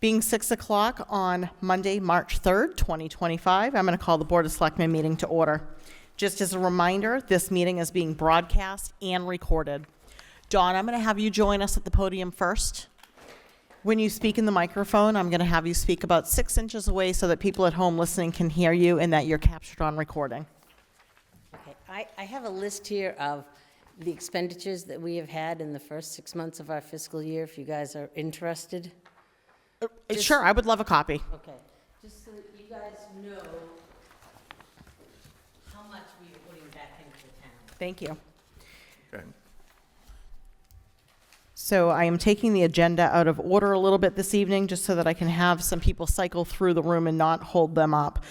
Being 6 o'clock on Monday, March 3rd, 2025, I'm going to call the Board of Selectmen meeting to order. Just as a reminder, this meeting is being broadcast and recorded. Dawn, I'm going to have you join us at the podium first. When you speak in the microphone, I'm going to have you speak about 6 inches away so that people at home listening can hear you and that you're captured on recording. Okay, I have a list here of the expenditures that we have had in the first 6 months of our fiscal year, if you guys are interested. Sure, I would love a copy. Okay, just so that you guys know how much we are putting back into the town. Thank you. Okay. So I am taking the agenda out of order a little bit this evening, just so that I can have some people cycle through the room and not hold them up.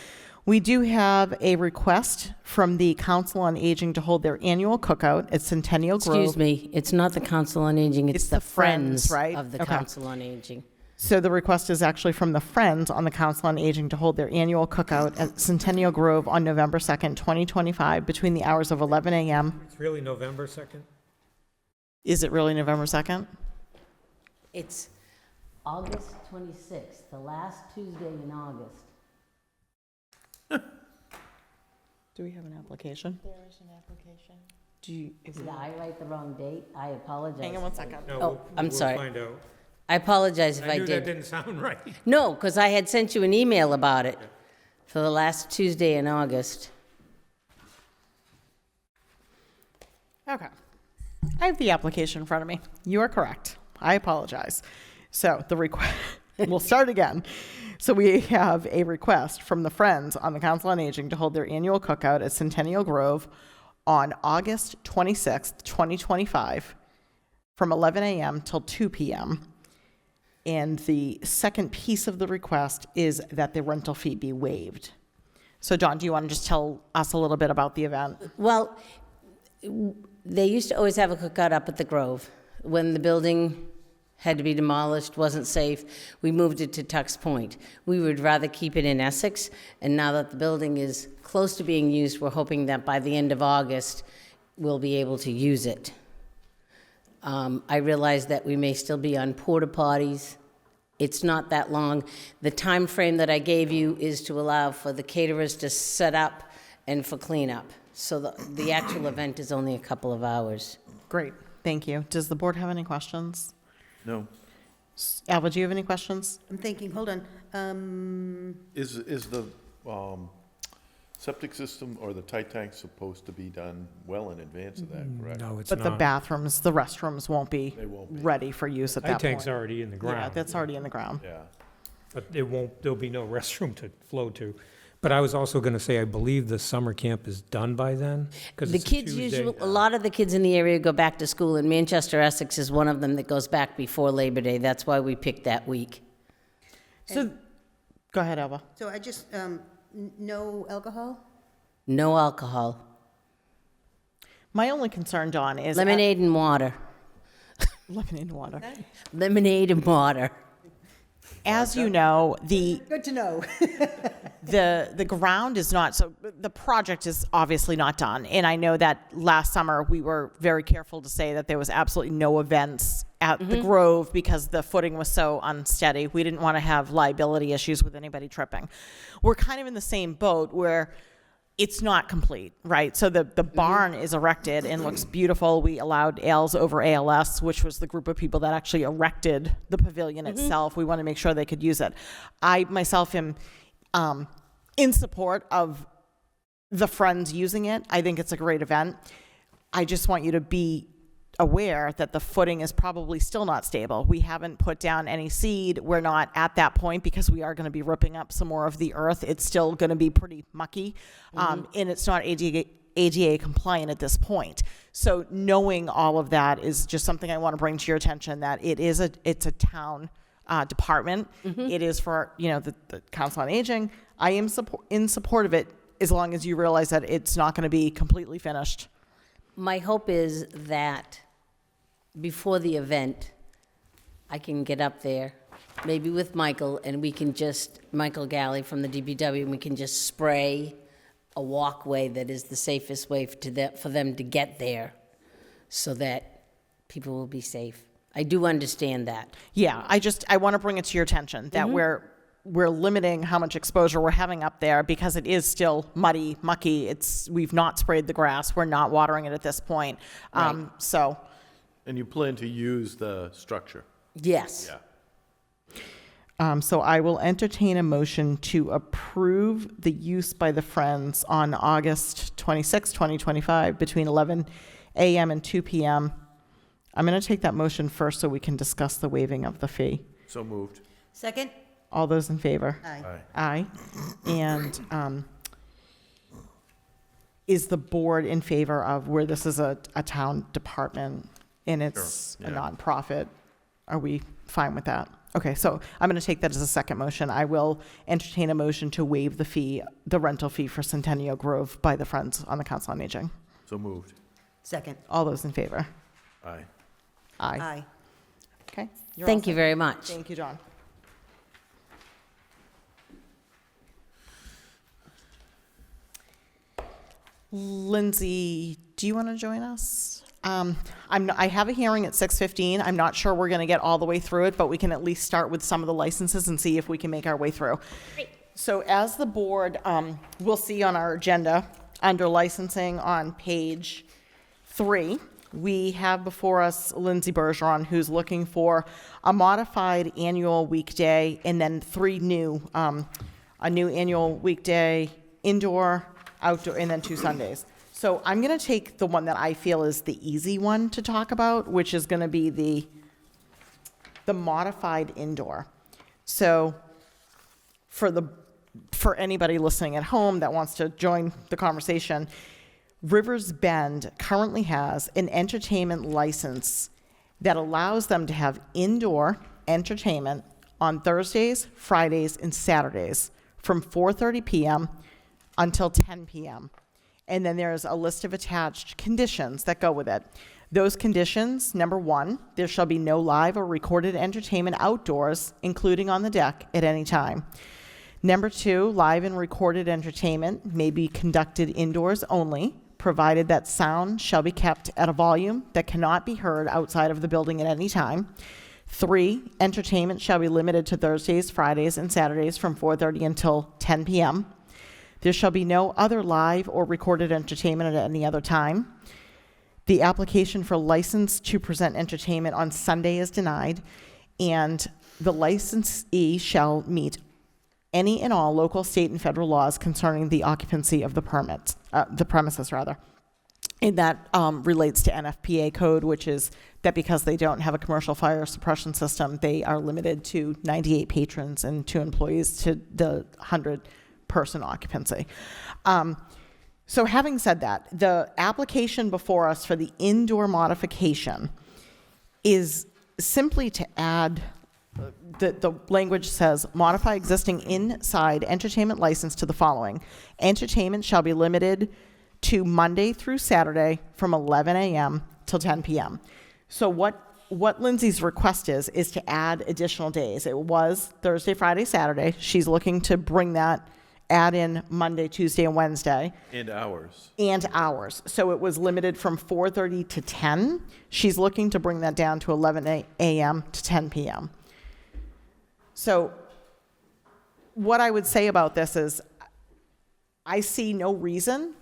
We do have a request from the Council on Aging to hold their annual cookout at Centennial Grove. Excuse me, it's not the Council on Aging, it's the Friends right? of the Okay. Council on Aging. So the request is actually from the Friends on the Council on Aging to hold their annual cookout at Centennial Grove on November 2nd, 2025, between the hours of 11 a.m. It's really November 2nd? Is it really November 2nd? It's August 26th, the last Tuesday in August. Do we have an application? There is an application. Did I write the wrong date? I apologize. Hang on one second. No, Oh, I'm sorry. We'll find out. I apologize if I I knew that did. didn't sound right. No, because I had sent you an email about it for the last Tuesday in August. Okay. I have the application in front of me. You are correct. I apologize. So the request, we'll start again. So we have a request from the Friends on the Council on Aging to hold their annual cookout at Centennial Grove on August 26th, 2025, from 11 a.m. till 2 p.m. And the second piece of the request is that the rental fee be waived. So Dawn, do you want to just tell us a little bit about the event? Well, they used to always have a cookout up at the Grove. When the building had to be demolished, wasn't safe, we moved it to Tux Point. We would rather keep it in Essex, and now that the building is close to being used, we're hoping that by the end of August, we'll be able to use it. I realize that we may still be on porta potties. It's not that long. The time frame that I gave you is to allow for the caterers to set up and for cleanup. So the actual event is only a couple of hours. Great, thank you. Does the board have any questions? No. Alva, do you have any questions? I'm thinking, hold on. Is the septic system or the tight tank supposed to be done well in advance of that, correct? No, it's But the not. bathrooms, the restrooms won't be They won't be. ready for use at that Tight point. tank's already in the Yeah, ground. that's already in the ground. Yeah. But there'll be no restroom to flow to. But I was also going to say, I believe the summer camp is done by then? 'Cause The it's a kids Tuesday. usually, a lot of the kids in the area go back to school, and Manchester, Essex is one of them that goes back before Labor Day. That's why we picked that week. So, go ahead, Alva. So I just, no alcohol? No alcohol. My only concern, Dawn, is... Lemonade and water. Lemonade and water. Lemonade and water. As you know, the Good to know. the ground is not, so the project is obviously not done. And I know that last summer, we were very careful to say that there was absolutely no events at the Grove because the footing was so unsteady. We didn't want to have liability issues with anybody tripping. We're kind of in the same boat where it's not complete, right? So the barn is erected and looks beautiful. We allowed ALS over ALS, which was the group of people that actually erected the pavilion itself. We want to make sure they could use it. I myself am in support of the Friends using it. I think it's a great event. I just want you to be aware that the footing is probably still not stable. We haven't put down any seed. We're not at that point because we are going to be ripping up some more of the earth. It's still going to be pretty mucky, and it's not ADA compliant at this point. So knowing all of that is just something I want to bring to your attention, that it's a town department. It is for, the Council on Aging. I am in support of it as long as you realize that it's not going to be completely finished. My hope is that before the event, I can get up there, maybe with Michael, and we can Michael Galley from the DPW, and we can just spray a walkway that is the safest way for them to get there so that people will be safe. I do understand that. Yeah, I want to bring it to your attention that we're limiting how much exposure we're having up there because it is still muddy, mucky. We've not sprayed the grass. We're not watering it at this point. Right. So, And you plan to use the structure? Yes. Yeah. so I will entertain a motion to approve the use by the Friends on August 26, 2025, between 11 a.m. and 2 p.m. I'm going to take that motion first so we can discuss the waiving of the fee. So moved. Second? All those in favor? Aye. Aye. Aye. And is the board in favor of where this is a town department and it's Sure, a yeah. nonprofit? Are we fine with that? Okay, so I'm going to take that as a second motion. I will entertain a motion to waive the fee, the rental fee for Centennial Grove by the Friends on the Council on Aging. So moved. Second? All those in favor? Aye. Aye. Aye. Okay. you're all Thank you set. very much. Thank you, John. Lindsay, do you want to join us? I have a hearing at 6:15. I'm not sure we're going to get all the way through it, but we can at least start with some of the licenses and see if we can make our way through. So as the board will see on our agenda, under licensing on page 3, we have before us Lindsay Bergeron, who's looking for a modified annual weekday and then 3 new, a new annual weekday, indoor, outdoor, and then 2 Sundays. So I'm going to take the one that I feel is the easy one to talk about, which is going to be the modified indoor. So for anybody listening at home that wants to join the conversation, Rivers Bend currently has an entertainment license that allows them to have indoor entertainment on Thursdays, Fridays, and Saturdays from 4:30 p.m. until 10 p.m. And then there's a list of attached conditions that go with it. Those conditions, number 1, there shall be no live or recorded entertainment outdoors, including on the deck, at any time. Number 2, live and recorded entertainment may be conducted indoors only, provided that sound shall be kept at a volume that cannot be heard outside of the building at any time. 3, entertainment shall be limited to Thursdays, Fridays, and Saturdays from 4:30 until 10 p.m. There shall be no other live or recorded entertainment at any other time. The application for license to present entertainment on Sunday is denied, and the licensee shall meet any and all local, state, and federal laws concerning the occupancy of the premises. And that relates to NFPA code, which is that because they don't have a commercial fire suppression system, they are limited to 98 patrons and 2 employees to the 100-person occupancy. So having said that, the application before us for the indoor modification is simply to add, the language says, modify existing inside entertainment license to the following. Entertainment shall be limited to Monday through Saturday from 11 a.m. till 10 p.m. So what Lindsay's request is to add additional days. It was Thursday, Friday, Saturday. She's looking to bring that, add in Monday, Tuesday, and Wednesday. And hours. And hours. So it was limited from 4:30 to 10. She's looking to bring that down to 11 a.m. to 10 p.m. So what I would say about this is I see no reason,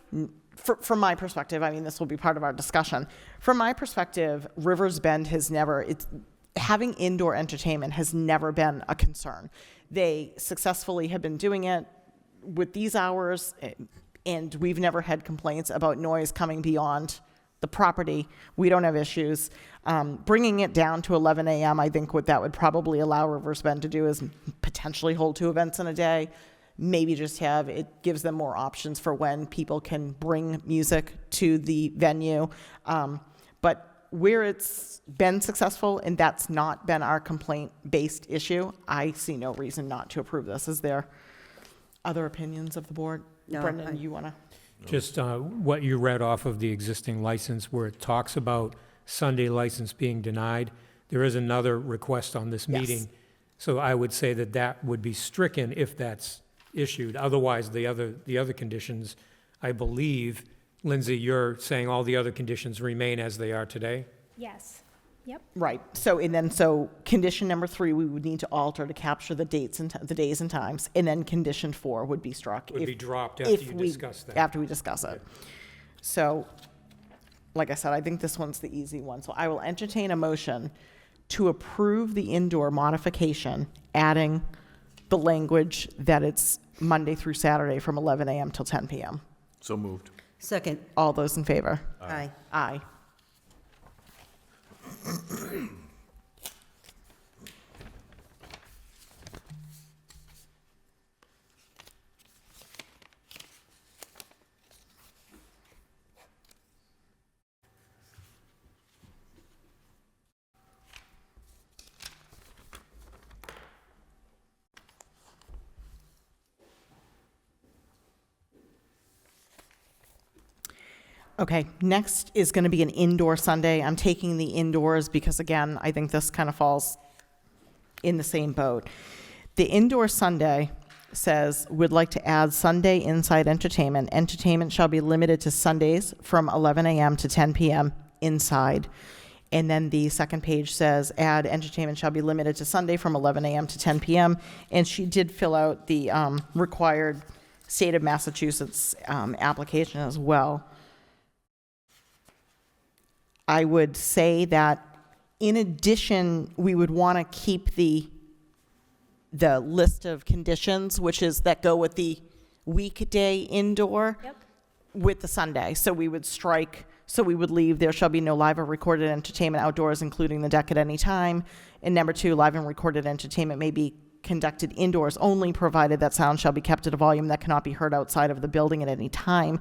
from my perspective, I mean, this will be part of our discussion. From my perspective, Rivers Bend has never, having indoor entertainment has never been a concern. They successfully have been doing it with these hours, and we've never had complaints about noise coming beyond the property. We don't have issues. Bringing it down to 11 a.m., I think what that would probably allow Rivers Bend to do is potentially hold 2 events in a day, maybe just have, it gives them more options for when people can bring music to the venue. But where it's been successful, and that's not been our complaint-based issue, I see no reason not to approve this. Is there other opinions of the board? No, Brendan, you want to? Just what you read off of the existing license where it talks about Sunday license being denied, there is another request on this Yes. meeting. So I would say that that would be stricken if that's issued. Otherwise, the other conditions, I believe, Lindsay, you're saying all the other conditions remain as they are today? Yes. Yep. Right, so condition number 3, we would need to alter to capture the dates and, the days and times, and then condition 4 would be struck. Would if- be dropped after if you we- discuss that. After we discuss it. So, like I said, I think this one's the easy one, so I will entertain a motion to approve the indoor modification, adding the language that it's Monday through Saturday from 11 a.m. till 10 p.m. So moved. Second. All those in favor? Aye. Aye. Okay, next is going to be an indoor Sunday. I'm taking the indoors because, again, I think this kind of falls in the same boat. The indoor Sunday says, would like to add Sunday inside entertainment. Entertainment shall be limited to Sundays from 11 a.m. to 10 p.m. inside. And then the second page says, add entertainment shall be limited to Sunday from 11 a.m. to 10 p.m. And she did fill out the required state of Massachusetts application as well. I would say that in addition, we would want to keep the list of conditions, which is that go with the weekday indoor Yep. with the Sunday. So we would strike, so we would leave, there shall be no live or recorded entertainment outdoors, including the deck at any time. And number 2, live and recorded entertainment may be conducted indoors only, provided that sound shall be kept at a volume that cannot be heard outside of the building at any time.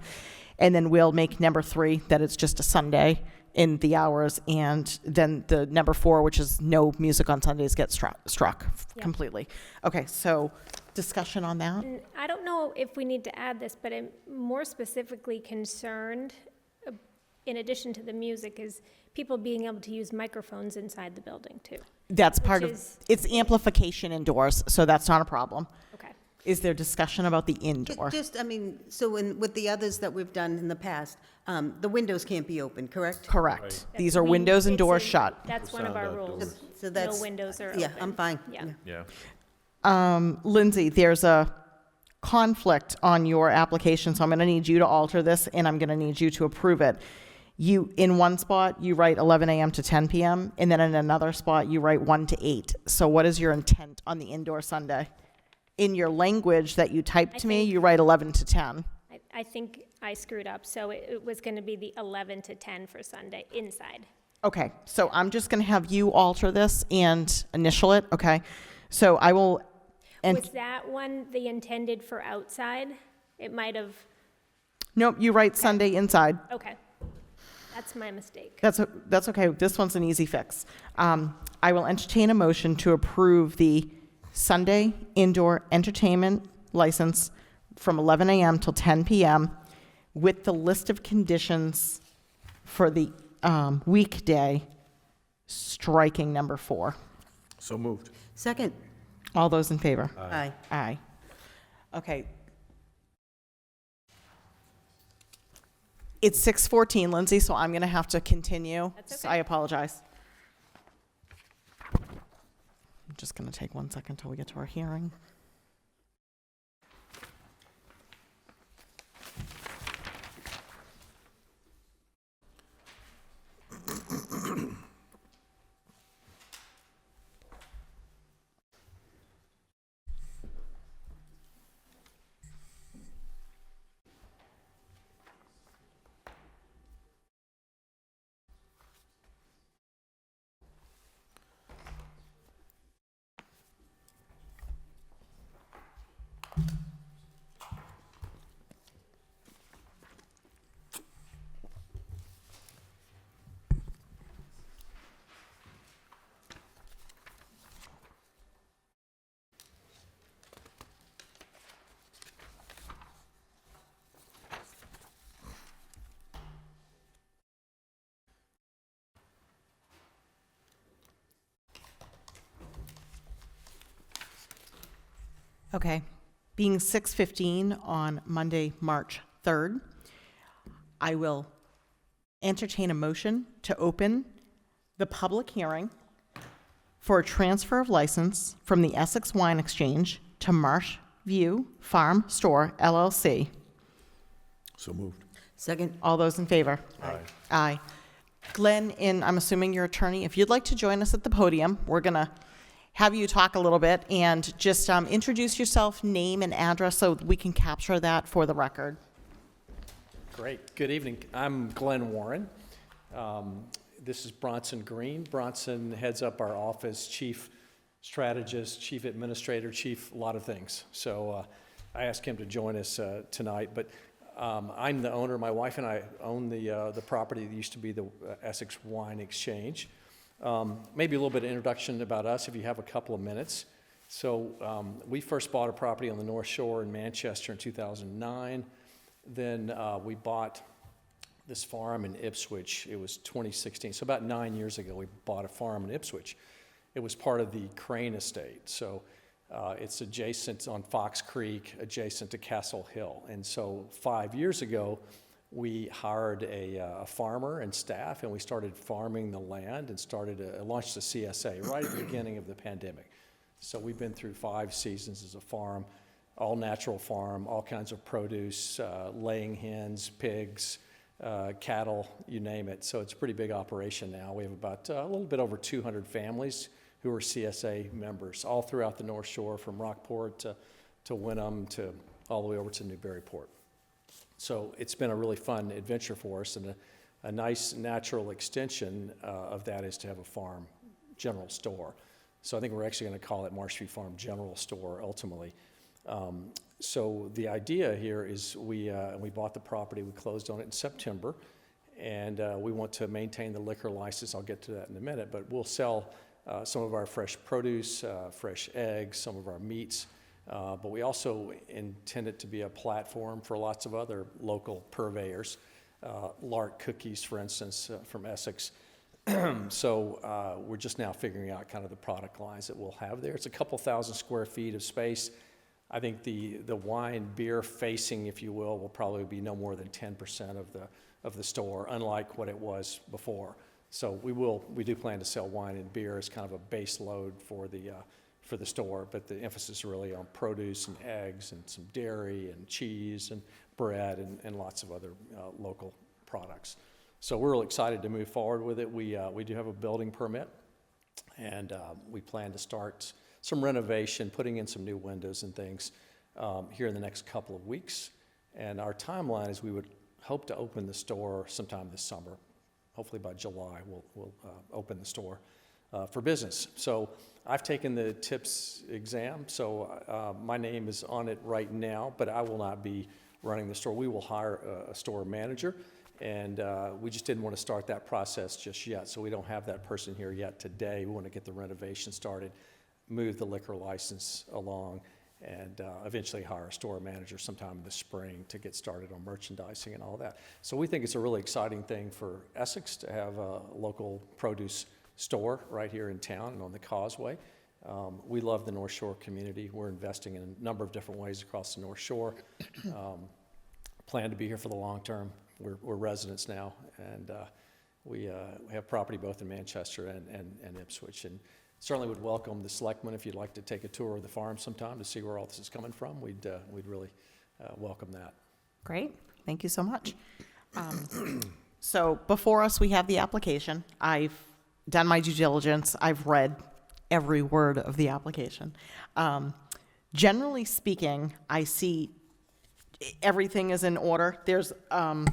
And then we'll make number 3 that it's just a Sunday in the hours, and then the number 4, which is no music on Sundays, gets struck Yeah. completely. Okay, so discussion on that? And I don't know if we need to add this, but I'm more specifically concerned, in addition to the music, is people being able to use microphones inside the building too. That's part Which of, is- it's amplification indoors, so that's not a problem. Okay. Is there discussion about the indoor? Just, I mean, so with the others that we've done in the past, the windows can't be open, correct? Correct. These are We- windows and it's doors in- shut. That's one of our Sound rules. outdoors. So that's. No windows are open. Yeah, I'm fine. Yeah. Yeah. Lindsay, there's a conflict on your application, so I'm going to need you to alter this, and I'm going to need you to approve it. You, in one spot, you write 11 a.m. to 10 p.m., and then in another spot, you write 1 to 8. So what is your intent on the indoor Sunday? In your language that you typed to me, think- you write 11 to 10. I think I screwed up, so it was going to be the 11 to 10 for Sunday inside. Okay, so I'm just going to have you alter this and initial it, okay? So I will, and, Was that one the intended for outside? It might have, nope, you write Sunday inside. okay. That's my mistake. That's okay. This one's an easy fix. I will entertain a motion to approve the Sunday indoor entertainment license from 11 a.m. till 10 p.m. with the list of conditions for the weekday, striking number 4. So moved. Second. All those in favor? Aye. Aye. Okay. It's 6:14, Lindsay, so I'm going to have to continue. That's So okay. I apologize. I'm just going to take 1 second till we get to our hearing. Okay. Being 6:15 on Monday, March 3rd, I will entertain a motion to open the public hearing for a transfer of license from the Essex Wine Exchange to Marsh View Farm Store LLC. So moved. Second? All those in favor? Aye. Aye. Glenn, and I'm assuming your attorney, if you'd like to join us at the podium, we're going to have you talk a little bit and just introduce yourself, name and address so we can capture that for the record. Great. Good evening. I'm Glenn Warren. This is Bronson Green. Bronson heads up our office, chief strategist, chief administrator, chief, a lot of things. So I asked him to join us tonight. But I'm the owner. My wife and I own the property that used to be the Essex Wine Exchange. Maybe a little bit of introduction about us if you have a couple of minutes. So we first bought a property on the North Shore in Manchester in 2009. Then we bought this farm in Ipswich. It was 2016. So about 9 years ago, we bought a farm in Ipswich. It was part of the Crane estate. So it's adjacent on Fox Creek, adjacent to Castle Hill. And so 5 years ago, we hired a farmer and staff, and we started farming the land and launched the CSA right at the beginning of the pandemic. So we've been through 5 seasons as a farm, all natural farm, all kinds of produce, laying hens, pigs, cattle, you name it. So it's a pretty big operation now. We have about a little bit over 200 families who are CSA members all throughout the North Shore, from Rockport to Wynnum to all the way over to Newburyport. So it's been a really fun adventure for us, and a nice natural extension of that is to have a farm general store. So I think we're actually going to call it Marshview Farm General Store ultimately. So the idea here is we bought the property, we closed on it in September, and we want to maintain the liquor license. I'll get to that in a minute, but we'll sell some of our fresh produce, fresh eggs, some of our meats, but we also intend it to be a platform for lots of other local purveyors, Lark Cookies, for instance, from Essex. So we're just now figuring out kind of the product lines that we'll have there. It's a couple thousand square feet of space. I think the wine beer facing, if you will probably be no more than 10% of the store, unlike what it was before. So we do plan to sell wine and beer as kind of a base load for the store, but the emphasis is really on produce and eggs and some dairy and cheese and bread and lots of other local products. So we're really excited to move forward with it. We do have a building permit, and we plan to start some renovation, putting in some new windows and things here in the next couple of weeks. And our timeline is we would hope to open the store sometime this summer. Hopefully by July, we'll open the store for business. So I've taken the TIPS exam, so my name is on it right now, but I will not be running the store. We will hire a store manager, and we just didn't want to start that process just yet, so we don't have that person here yet today. We want to get the renovation started, move the liquor license along, and eventually hire a store manager sometime in the spring to get started on merchandising and all that. So we think it's a really exciting thing for Essex to have a local produce store right here in town and on the Causeway. We love the North Shore community. We're investing in a number of different ways across the North Shore. Plan to be here for the long term. We're residents now, and we have property both in Manchester and Ipswich. And certainly would welcome the Selectmen if you'd like to take a tour of the farm sometime to see where all this is coming from. We'd really welcome that. Great. Thank you so much. So before us, we have the application. I've done my due diligence. I've read every word of the application. Generally speaking, I see everything is in order. There's the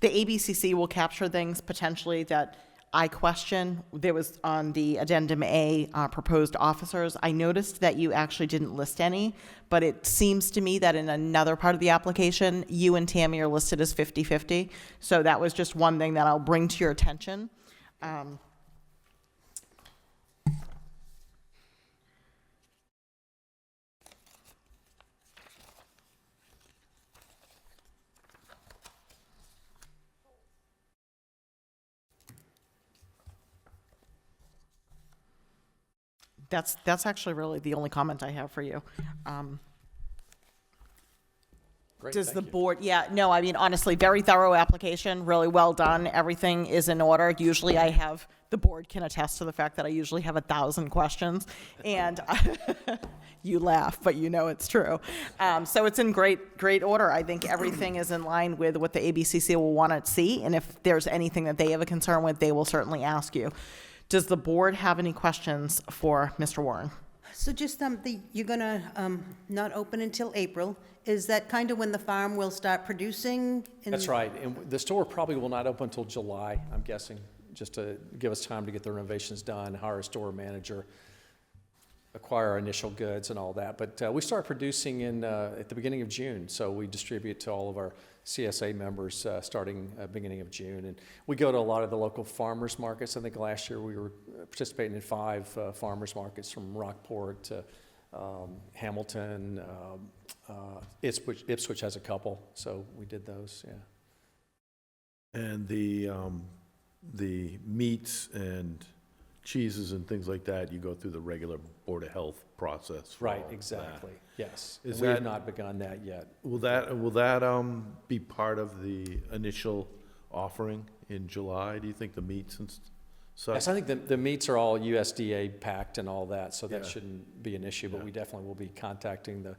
ABCC will capture things potentially that I question. There was on the addendum A, proposed officers. I noticed that you actually didn't list any, but it seems to me that in another part of the application, you and Tammy are listed as 50-50. So that was just one thing that I'll bring to your attention. That's actually really the only comment I have for you. Great, Does the thank you. board, yeah, no, I mean, honestly, very thorough application, really well done. Everything is in order. Usually I have, the board can attest to the fact that I usually have 1,000 questions. And you laugh, but you know it's true. So it's in great order. I think everything is in line with what the ABCC will want to see. And if there's anything that they have a concern with, they will certainly ask you. Does the board have any questions for Mr. Warren? So just, you're gonna, not open until April. Is that kind of when the farm will start producing? That's right, and the store probably will not open until July, I'm guessing, just to give us time to get the renovations done, hire a store manager, acquire our initial goods and all that. But we start producing at the beginning of June, so we distribute to all of our CSA members starting beginning of June. And we go to a lot of the local farmers markets. I think last year we were participating in 5 farmers markets from Rockport to Hamilton. Ipswich has a couple, so we did those, yeah. And the meats and cheeses and things like that, you go through the regular Board of Health process for Right, all of exactly, that. yes. Is We have that- not begun that yet. Will that be part of the initial offering in July? Do you think the meats and such? Yes, I think the meats are all USDA packed and all that, so that Yeah. shouldn't be an issue, but Yeah. we definitely will be contacting the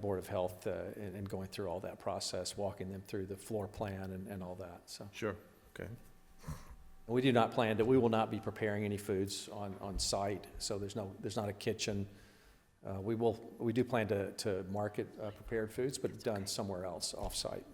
Board of Health and going through all that process, walking them through the floor plan and all that, so. Sure, okay. We do not plan to, we will not be preparing any foods on site, so there's not a kitchen. We do plan to market prepared foods, but done somewhere else, off-site.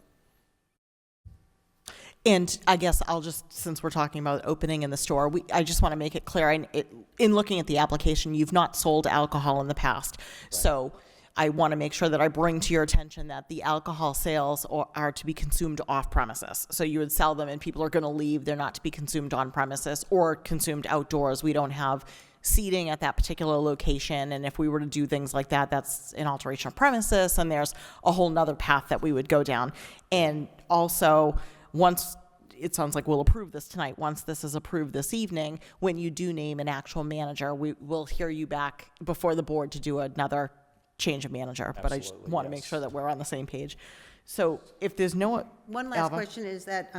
And I guess I'll just, since we're talking about opening in the store, I just want to make it clear, in looking at the application, you've not sold alcohol in the past. So I want to make sure that I bring to your attention that the alcohol sales are to be consumed off premises. So you would sell them and people are going to leave. They're not to be consumed on premises or consumed outdoors. We don't have seating at that particular location. And if we were to do things like that, that's an alteration of premises. And there's a whole nother path that we would go down. And also, once it sounds like we'll approve this tonight, once this is approved this evening, when you do name an actual manager, we will hear you back before the board to do another change of manager. But I just Absolutely, want to make yes. sure that we're on the same page. So if there's no, One last Alva? question is that,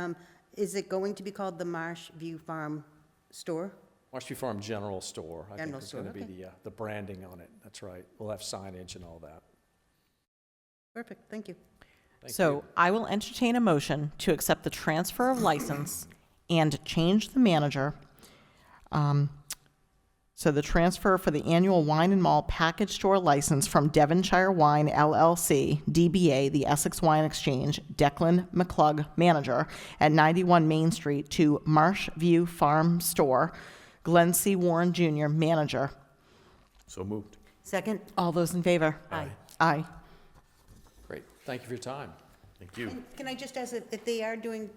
is it going to be called the Marsh View Farm Store? Marshview Farm General Store, I think General is going to store, be the branding on it, that's right. We'll have signage and all that. Perfect, thank you. Thank so you. I will entertain a motion to accept the transfer of license and change the manager. So the transfer for the annual wine and malt package store license from Devonshire Wine LLC, DBA, the Essex Wine Exchange, Declan McClug, manager, at 91 Main Street, to Marsh View Farm Store, Glenn C. Warren Jr., manager. So moved. Second? All those in favor? Aye. Aye. Great, thank you for your time. Thank you. And can I just ask, if they are doing,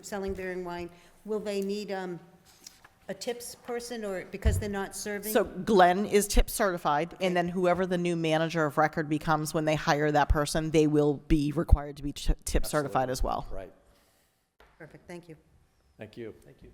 selling beer and wine, will they need a tips person, or because they're not serving? So Glenn is tip certified, and then whoever the new manager of record becomes, when they hire that person, they will be required to be tip certified as well. Right, Perfect, thank you. thank you. Thank you.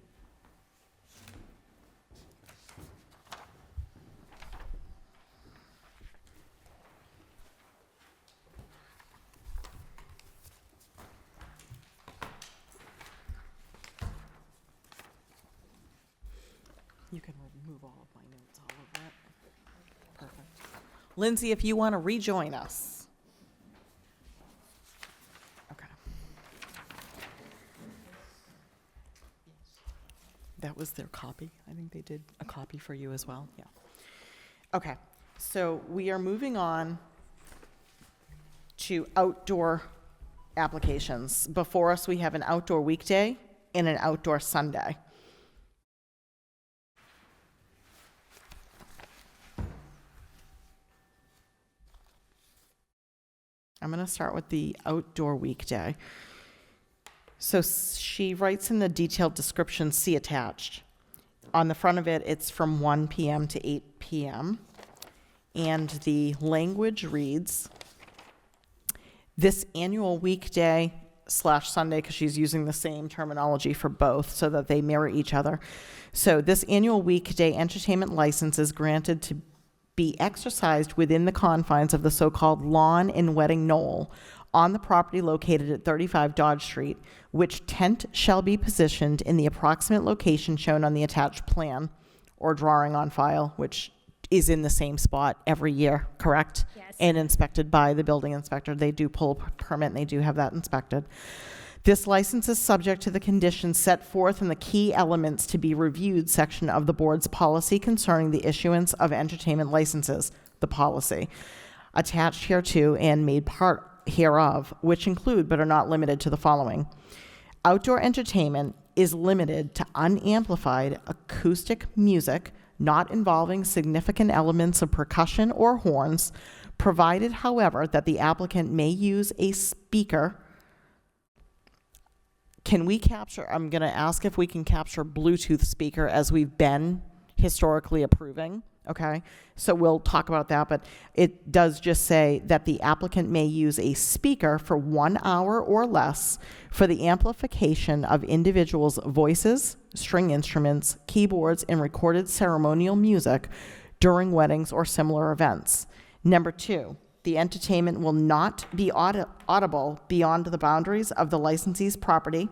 You can remove all of my notes all over it. Perfect. Lindsay, if you want to rejoin us. Okay. That was their copy. I think they did a copy for you as well. Yeah. Okay. So we are moving on to outdoor applications. Before us, we have an outdoor weekday and an outdoor Sunday. I'm going to start with the outdoor weekday. So she writes in the detailed description, see attached. On the front of it, it's from 1 p.m. to 8 p.m. And the language reads, this annual weekday / Sunday, because she's using the same terminology for both so that they mirror each other. So this annual weekday entertainment license is granted to be exercised within the confines of the so-called lawn and wedding knoll on the property located at 35 Dodge Street, which tent shall be positioned in the approximate location shown on the attached plan or drawing on file, which is in the same spot every year, correct? Yes. And inspected by the building inspector. They do pull a permit and they do have that inspected. This license is subject to the conditions set forth in the key elements to be reviewed section of the board's policy concerning the issuance of entertainment licenses, the policy, attached hereto and made part hereof, which include but are not limited to the following. Outdoor entertainment is limited to unamplified acoustic music not involving significant elements of percussion or horns, provided, however, that the applicant may use a speaker. Can we capture, I'm going to ask if we can capture Bluetooth speaker as we've been historically approving, okay? So we'll talk about that, but it does just say that the applicant may use a speaker for 1 hour or less for the amplification of individuals' voices, string instruments, keyboards, and recorded ceremonial music during weddings or similar events. Number 2, the entertainment will not be audible beyond the boundaries of the licensee's property.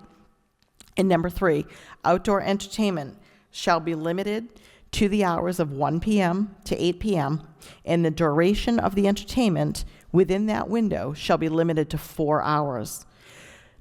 And number 3, outdoor entertainment shall be limited to the hours of 1 p.m. to 8 p.m., and the duration of the entertainment within that window shall be limited to 4 hours.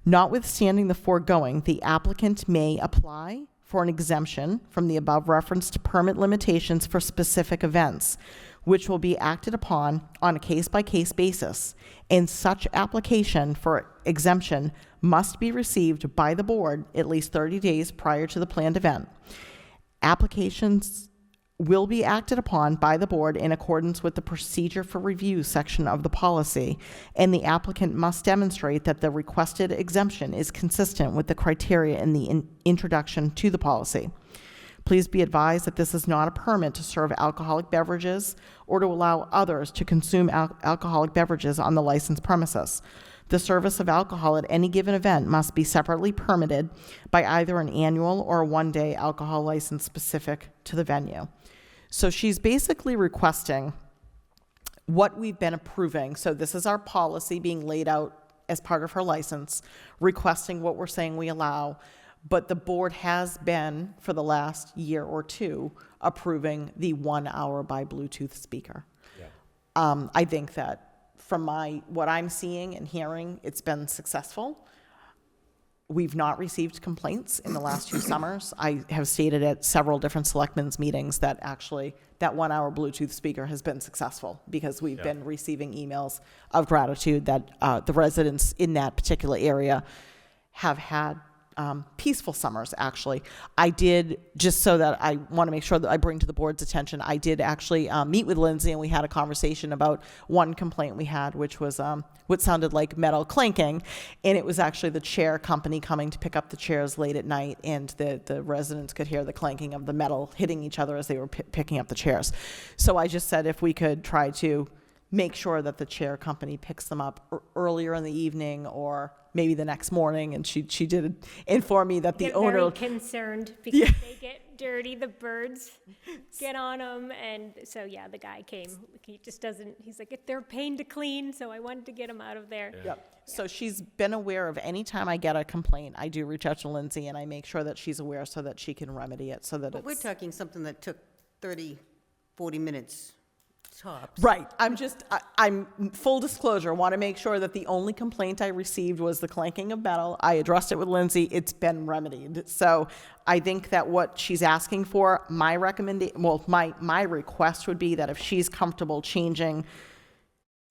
Notwithstanding the foregoing, the applicant may apply for an exemption from the above referenced permit limitations for specific events, which will be acted upon on a case-by-case basis, and such application for exemption must be received by the board at least 30 days prior to the planned event. Applications will be acted upon by the board in accordance with the procedure for review section of the policy, and the applicant must demonstrate that the requested exemption is consistent with the criteria in the introduction to the policy. Please be advised that this is not a permit to serve alcoholic beverages or to allow others to consume alcoholic beverages on the licensed premises. The service of alcohol at any given event must be separately permitted by either an annual or a one-day alcohol license specific to the venue. So she's basically requesting what we've been approving. So this is our policy being laid out as part of her license, requesting what we're saying we allow. But the board has been, for the last year or two, approving the 1 hour by Bluetooth speaker. Yeah. I think that from what I'm seeing and hearing, it's been successful. We've not received complaints in the last 2 summers. I have stated at several different selectmen's meetings that actually that 1 hour Bluetooth speaker has been successful because we've been receiving emails of gratitude that the residents in that particular area have had peaceful summers, actually. I did, just so that I want to make sure that I bring to the board's attention, I did actually meet with Lindsay, and we had a conversation about one complaint we had, which was what sounded like metal clanking, and it was actually the chair company coming to pick up the chairs late at night, and the residents could hear the clanking of the metal hitting each other as they were picking up the chairs. So I just said if we could try to make sure that the chair company picks them up earlier in the evening or maybe the next morning, and she did inform me that the Get owner... very concerned because they get dirty, the birds get on them, and so yeah, the guy came. He just doesn't, he's like, they're a pain to clean, so I wanted to get them out of there. Yep. So she's been aware of any time I get a complaint, I do reach out to Lindsay, and I make sure that she's aware so that she can remedy it, so that But we're it's... talking something that took 30, 40 minutes tops. Right. I'm full disclosure, want to make sure that the only complaint I received was the clanking of metal. I addressed it with Lindsay. It's been remedied. So I think that what she's asking for, my request would be that if she's comfortable changing,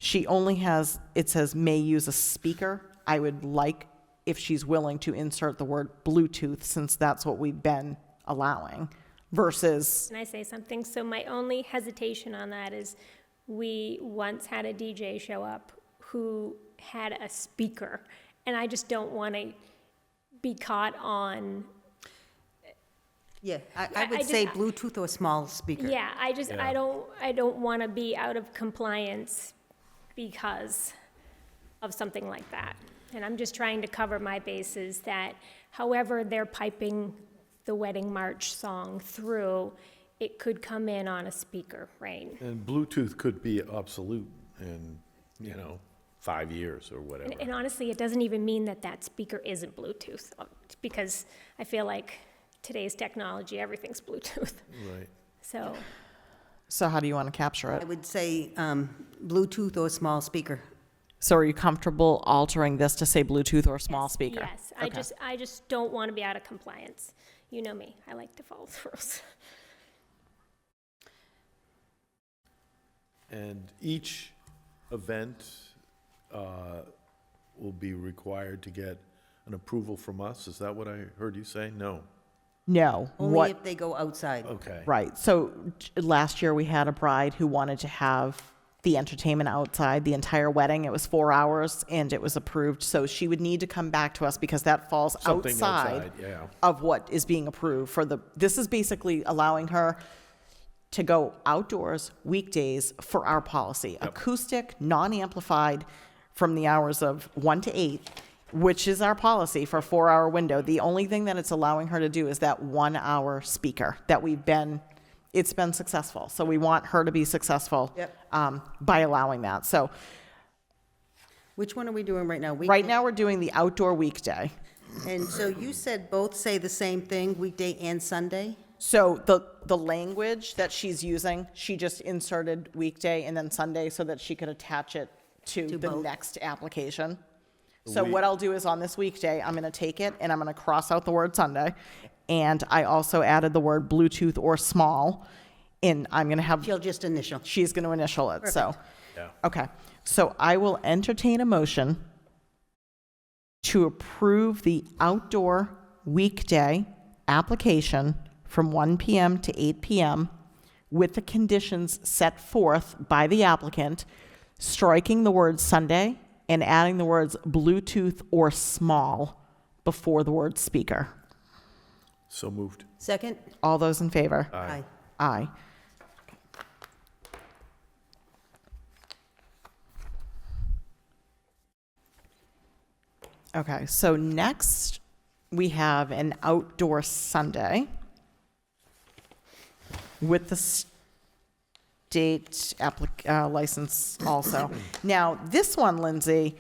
she only has, it says may use a speaker. I would like if she's willing to insert the word Bluetooth, since that's what we've been allowing. Versus... Can I say something? So my only hesitation on that is we once had a DJ show up who had a speaker, and I just don't want to be caught on... Yeah, I would say Bluetooth or a small speaker. Yeah, I don't want to be out of compliance because of something like that. And I'm just trying to cover my bases that however they're piping the wedding march song through, it could come in on a speaker, right? And Bluetooth could be obsolete and, 5 years or whatever. And honestly, it doesn't even mean that that speaker isn't Bluetooth, because I feel like today's technology, everything's Bluetooth. Right. So how do you want to capture I it? would say Bluetooth or small speaker. So are you comfortable altering this to say Bluetooth or small speaker? Yes, Okay. I just don't want to be out of compliance. You know me, I like to follow the rules. And each event will be required to get an approval from us? Is that what I heard you say? No. No. Only What? if they go outside. Okay. Right. So last year we had a bride who wanted to have the entertainment outside the entire wedding. It was 4 hours and it was approved. So she would need to come back to us because that falls Something outside yeah. of what is being approved for the, this is basically allowing her to go outdoors weekdays for our policy. Acoustic, non-amplified from the hours of 1 to 8, which is our policy for a 4-hour window. The only thing that it's allowing her to do is that 1-hour speaker that it's been successful. So we want her to be successful by allowing that. So Which one are we doing right now? right now we're doing the outdoor weekday. And so you said both say the same thing, weekday and Sunday? So the language that she's using, she just inserted weekday and then Sunday so that she could attach it to the both. next application. So what I'll do is on this weekday, I'm going to take it and I'm going to cross out the word Sunday. And I also added the word Bluetooth or small. And I'm going to have, She'll just initial. she's going to initial it, so. Yeah. Okay, so I will entertain a motion to approve the outdoor weekday application from 1 PM to 8 PM with the conditions set forth by the applicant, striking the word Sunday and adding the words Bluetooth or small before the word speaker. So moved. Second? All those in favor? Aye. Aye. Okay, so next we have an outdoor Sunday with the state license also. Now, this one, Lindsay,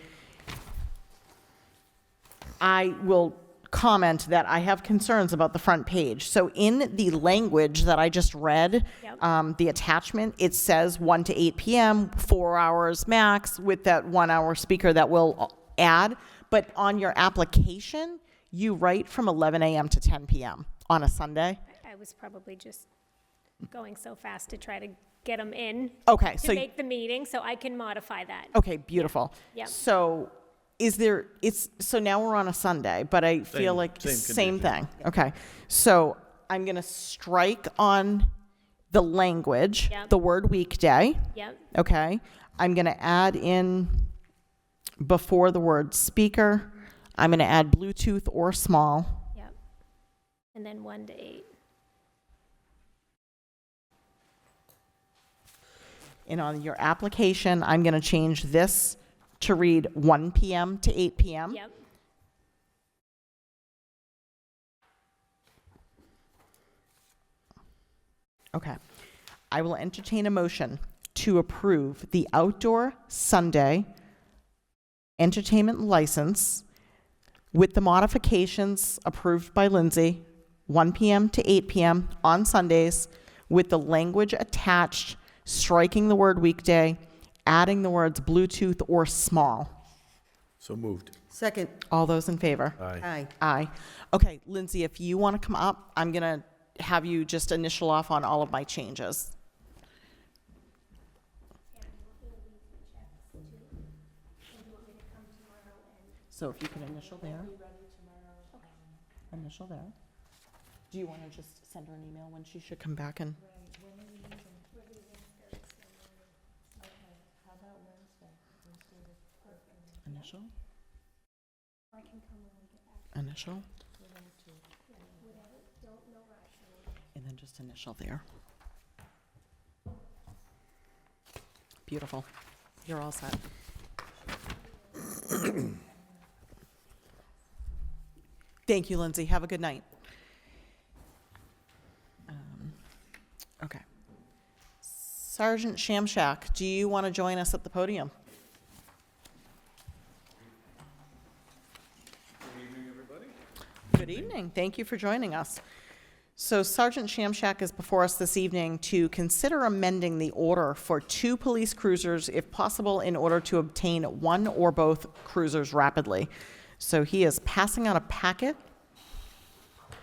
I will comment that I have concerns about the front page. So in the language that I just read, Yep. the attachment, it says 1 to 8 PM, 4 hours max with that 1-hour speaker that we'll add. But on your application, you write from 11 AM to 10 PM on a Sunday. I was probably just going so fast to try to get them in Okay, to so, make the meeting, so I can modify that. okay, beautiful. Yep. So so now we're on a Sunday, but I feel like same same condition. thing. Okay, so I'm going to strike on the language, Yep. the word weekday. Yep, Okay, I'm going to add in before the word speaker, I'm going to add Bluetooth or small. yep. And then 1 to 8. And on your application, I'm going to change this to read 1 PM to 8 PM. Yep, Okay. I will entertain a motion to approve the outdoor Sunday entertainment license with the modifications approved by Lindsay, 1 PM to 8 PM on Sundays, with the language attached, striking the word weekday, adding the words Bluetooth or small. So moved. Second? All those in favor? Aye. Aye. Aye. Okay, Lindsay, if you want to come up, I'm going to have you just initial off on all of my changes. So if you can initial there. Initial there. Do you want to just send her an email when she should come back and? Initial? Initial? And then just initial there. Beautiful. You're all set. Thank you, Lindsay. Have a good night. Okay. Sergeant Shamshak, do you want to join us at the podium? Good evening. Thank you for joining us. So Sergeant Shamshak is before us this evening to consider amending the order for 2 police cruisers, if possible, in order to obtain one or both cruisers rapidly. So he is passing out a packet.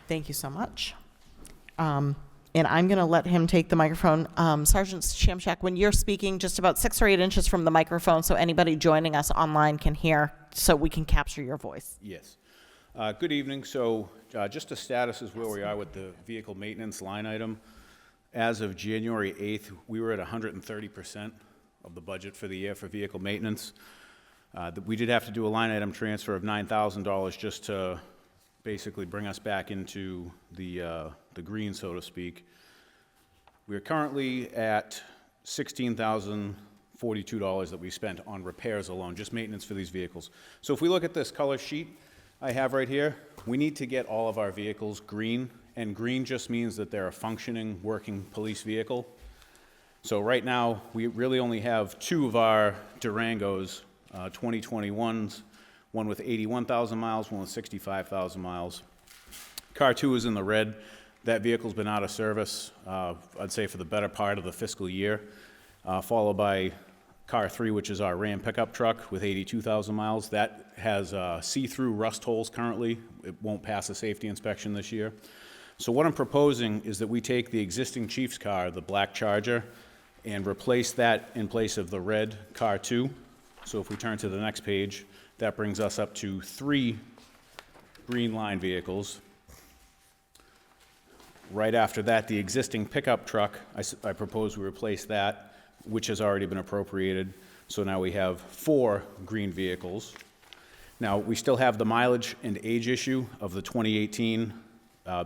Thank you so much. And I'm going to let him take the microphone. Sergeant Shamshak, when you're speaking, just about 6 or 8 inches from the microphone so anybody joining us online can hear, so we can capture your voice. Yes. Good evening. So just a status is where we are with the vehicle maintenance line item. As of January 8th, we were at 130% of the budget for the year for vehicle maintenance. We did have to do a line item transfer of $9,000 just to basically bring us back into the green, so to speak. We are currently at $16,042 that we spent on repairs alone, just maintenance for these vehicles. So if we look at this color sheet I have right here, we need to get all of our vehicles green, and green just means that they're a functioning, working police vehicle. So right now, we really only have 2 of our Durangos, 2021s, one with 81,000 miles, one with 65,000 miles. Car 2 is in the red. That vehicle's been out of service, I'd say for the better part of the fiscal year, followed by Car 3, which is our Ram pickup truck with 82,000 miles. That has see-through rust holes currently. It won't pass a safety inspection this year. So what I'm proposing is that we take the existing chief's car, the black Charger, and replace that in place of the red Car 2. So if we turn to the next page, that brings us up to 3 green line vehicles. Right after that, the existing pickup truck, I propose we replace that, which has already been appropriated. So now we have 4 green vehicles. Now, we still have the mileage and age issue of the 2018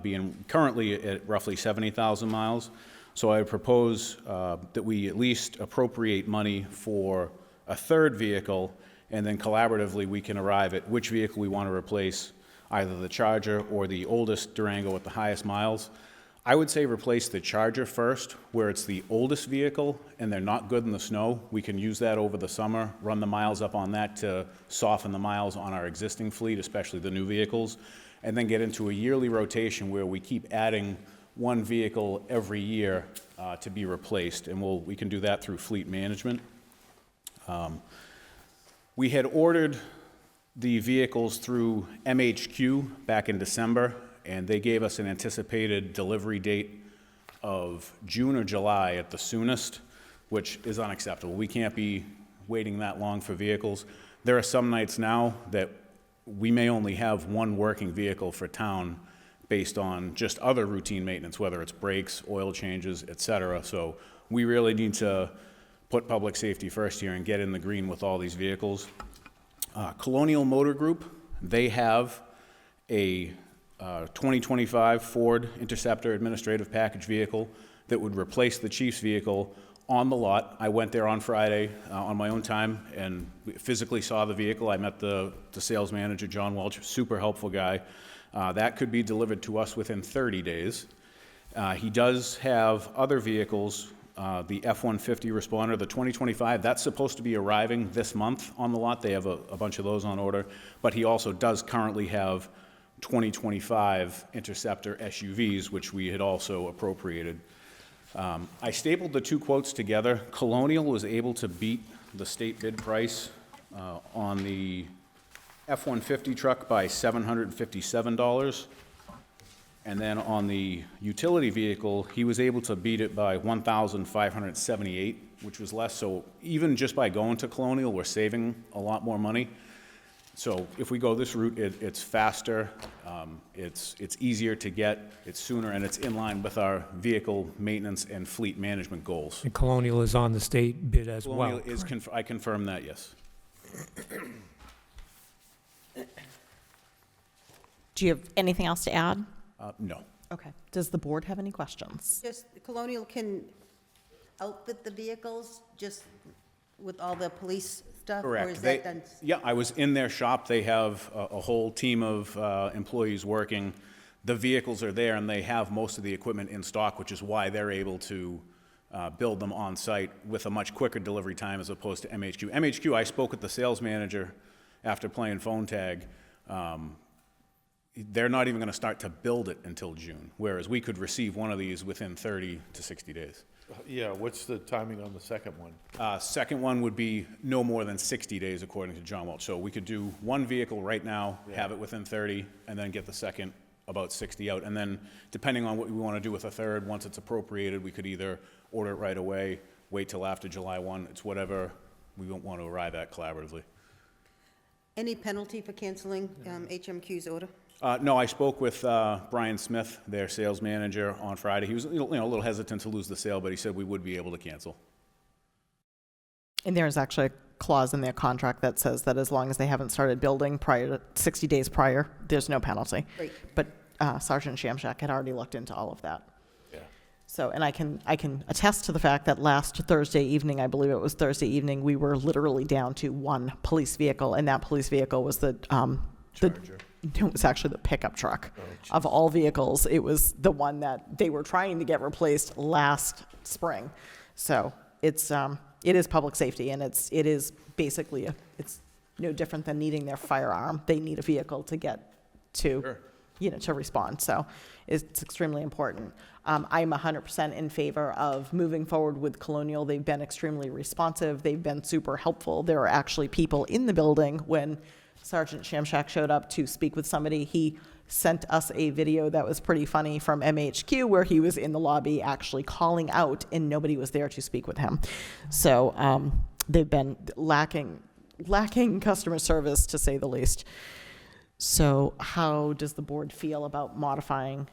being currently at roughly 70,000 miles. So I propose that we at least appropriate money for a 3rd vehicle, and then collaboratively we can arrive at which vehicle we want to replace, either the Charger or the oldest Durango with the highest miles. I would say replace the Charger first, where it's the oldest vehicle and they're not good in the snow. We can use that over the summer, run the miles up on that to soften the miles on our existing fleet, especially the new vehicles, and then get into a yearly rotation where we keep adding 1 vehicle every year to be replaced, and we can do that through fleet management. We had ordered the vehicles through MHQ back in December, and they gave us an anticipated delivery date of June or July at the soonest, which is unacceptable. We can't be waiting that long for vehicles. There are some nights now that we may only have 1 working vehicle for town based on just other routine maintenance, whether it's brakes, oil changes, et cetera. So we really need to put public safety first here and get in the green with all these vehicles. Colonial Motor Group, they have a 2025 Ford Interceptor administrative package vehicle that would replace the chief's vehicle on the lot. I went there on Friday on my own time and physically saw the vehicle. I met the sales manager, John Welch, super helpful guy. That could be delivered to us within 30 days. He does have other vehicles, the F-150 Responder, the 2025, that's supposed to be arriving this month on the lot. They have a bunch of those on order. But he also does currently have 2025 Interceptor SUVs, which we had also appropriated. I stapled the 2 quotes together. Colonial was able to beat the state bid price on the F-150 truck by $757. And then on the utility vehicle, he was able to beat it by $1,578, which was less. So even just by going to Colonial, we're saving a lot more money. So if we go this route, it's faster, it's easier to get, it's sooner, and it's in line with our vehicle maintenance and fleet management goals. And Colonial is on the state bid as well. Colonial is, I confirm that, yes. Do you have anything else to add? No. Okay. Does the board have any questions? Just, Colonial can outfit the vehicles just with all the police stuff? Or Correct. is that done? Yeah, I was in their shop. They have a whole team of employees working. The vehicles are there, and they have most of the equipment in stock, which is why they're able to build them on site with a much quicker delivery time as opposed to MHQ. MHQ, I spoke with the sales manager after playing phone tag. they're not even going to start to build it until June, whereas we could receive one of these within 30 to 60 days. Yeah, what's the timing on the second one? Second one would be no more than 60 days, according to John Welch. So we could do one vehicle right now, have it within 30, and then get the second about 60 out. And then, depending on what we want to do with a third, once it's appropriated, we could either order it right away, wait till after July 1. It's whatever we want to arrive at collaboratively. Any penalty for canceling HMQ's order? No, I spoke with Brian Smith, their sales manager, on Friday. He was a little hesitant to lose the sale, but he said we would be able to cancel. And there's actually a clause in their contract that says that as long as they haven't started building prior to 60 days prior, there's no penalty. Great. But Sergeant Shamshak had already looked into all of that. Yeah. So, and I can attest to the fact that last Thursday evening, I believe it was Thursday evening, we were literally down to one police vehicle, and that police vehicle was the Charger. it was actually the pickup truck. Of all vehicles, it was the one that they were trying to get replaced last spring. So it is public safety, and it is basically it's no different than needing their firearm. They need a vehicle to get to, Sure. to respond. So it's extremely important. I'm 100% in favor of moving forward with Colonial. They've been extremely responsive. They've been super helpful. There are actually people in the building when Sergeant Shamshak showed up to speak with somebody. He sent us a video that was pretty funny from MHQ where he was in the lobby actually calling out and nobody was there to speak with him. So they've been lacking customer service, to say the least. So how does the board feel about modifying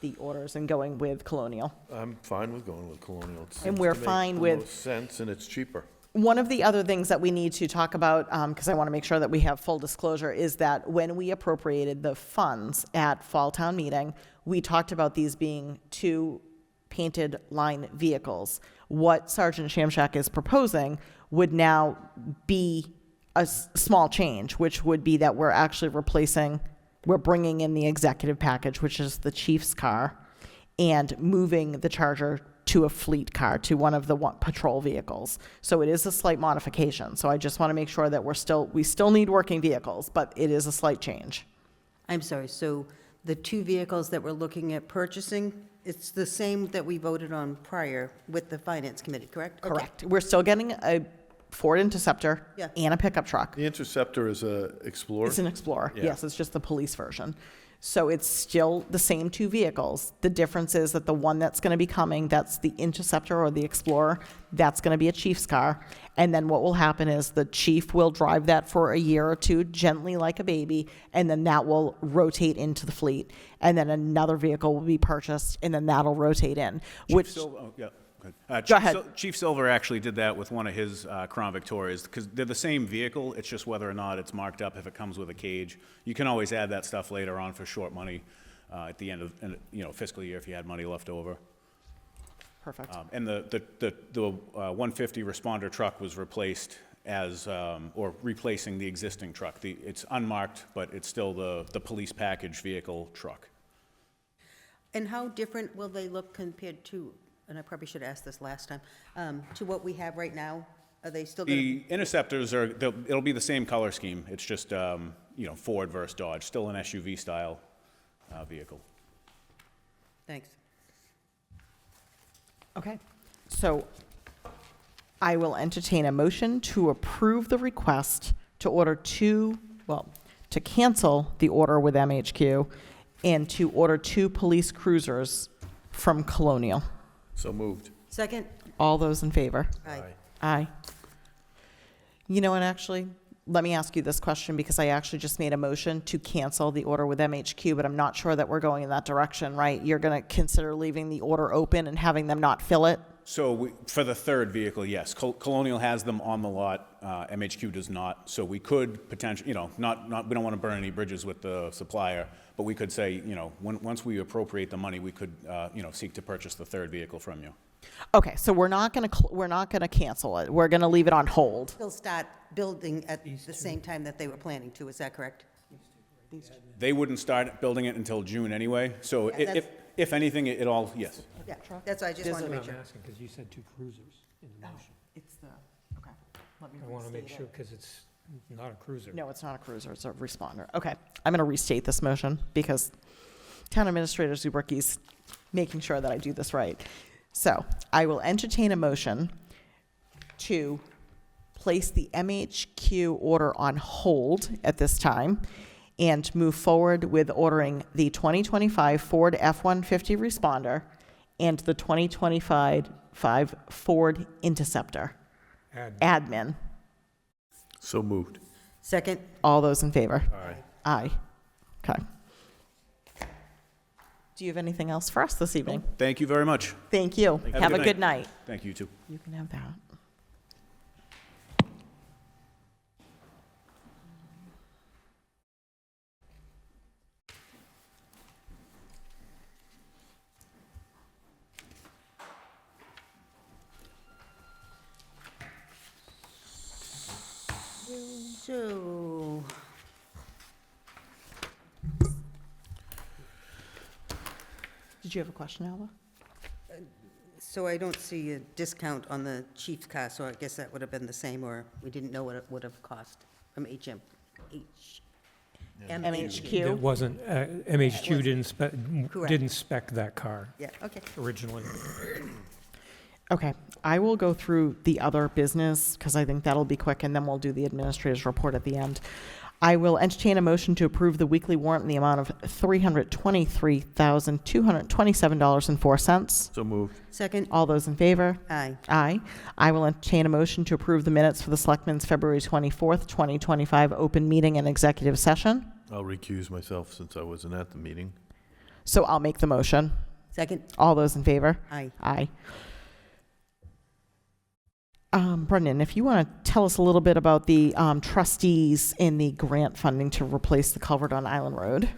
the orders and going with Colonial? I'm fine with going with Colonial. It And seems we're to make fine the with- most sense, and it's cheaper. One of the other things that we need to talk about, because I want to make sure that we have full disclosure, is that when we appropriated the funds at Fall Town Meeting, we talked about these being 2 painted line vehicles. What Sergeant Shamshak is proposing would now be a small change, which would be that we're actually we're bringing in the executive package, which is the chief's car, and moving the Charger to a fleet car, to one of the patrol vehicles. So it is a slight modification. So I just want to make sure that we still need working vehicles, but it is a slight change. I'm sorry, so the 2 vehicles that we're looking at purchasing, it's the same that we voted on prior with the Finance Committee, correct? Okay. Correct. We're still getting a Ford Interceptor Yeah. and a pickup truck. The Interceptor is a Explorer. It's an Explorer. Yeah. Yes, it's just the police version. So it's still the same 2 vehicles. The difference is that the one that's going to be coming, that's the Interceptor or the Explorer, that's going to be a chief's car. And then what will happen is the chief will drive that for a year or 2, gently like a baby, and then that will rotate into the fleet. And then another vehicle will be purchased, and then that'll rotate in. Chief Silver, oh, yeah, good. Go ahead. Chief Silver actually did that with one of his Crown Victorias, because they're the same vehicle, it's just whether or not it's marked up, if it comes with a cage. You can always add that stuff later on for short money at the end of, fiscal year if you had money left over. Perfect. And the 150 responder truck was replaced or replacing the existing truck. It's unmarked, but it's still the police package vehicle truck. And how different will they look compared to, and I probably should have asked this last time, to what we have right now? Are they still going The Interceptors it'll be the same color scheme. It's just, Ford versus Dodge, still an SUV style vehicle. to? Thanks. Okay. So I will entertain a motion to approve the request to to cancel the order with MHQ and to order 2 police cruisers from Colonial. So moved. Second? All those in favor? Aye. Aye. You know what, actually, let me ask you this question, because I actually just made a motion to cancel the order with MHQ, but I'm not sure that we're going in that direction, right? You're going to consider leaving the order open and having them not fill it? So for the third vehicle, yes. Colonial has them on the lot. MHQ does not. So we could potentially, we don't want to burn any bridges with the supplier, but we could say, once we appropriate the money, we could, seek to purchase the third vehicle from you. Okay, so we're not going to cancel it. We're going to leave it on hold. They'll start building at the same time that they were planning to, is that correct? They wouldn't start building it until June anyway. So Yeah, that's- if anything, it all, yes. Yeah, that's why I just wanted to make sure. I'm asking, because you said 2 cruisers in the motion. It's the, okay. Let me I want to make restate sure, it. because it's Not a cruiser. No, it's not a cruiser, it's a responder. Okay, I'm going to restate this motion because Town Administrator Zubricki's making sure that I do this right. So I will entertain a motion to place the MHQ order on hold at this time and move forward with ordering the 2025 Ford F-150 Responder and the 2025 Ford Interceptor. Admin. So moved. Second? All those in favor? Aye. Aye. Okay. Do you have anything else for us this evening? Thank you very much. Thank you. Have a Have a good good night. Thank you, too. You can have that. So, Did you have a question, Alba? so I don't see a discount on the chief's car, so I guess that would have been the same, or we didn't know what it would have cost from MHQ. It wasn't, MHQ Correct. didn't spec that car Yeah, okay. originally. Okay, I will go through the other business because I think that'll be quick, and then we'll do the administrator's report at the end. I will entertain a motion to approve the weekly warrant in the amount of $323,227.04. So moved. Second? All those in favor? Aye. Aye. I will entertain a motion to approve the minutes for the Selectmen's February 24th, 2025 open meeting and executive session. I'll recuse myself since I wasn't at the meeting. So I'll make the motion. Second? All those in favor? Aye. Aye. Brendan, if you want to tell us a little bit about the trustees in the grant funding to replace the culvert on Island Road.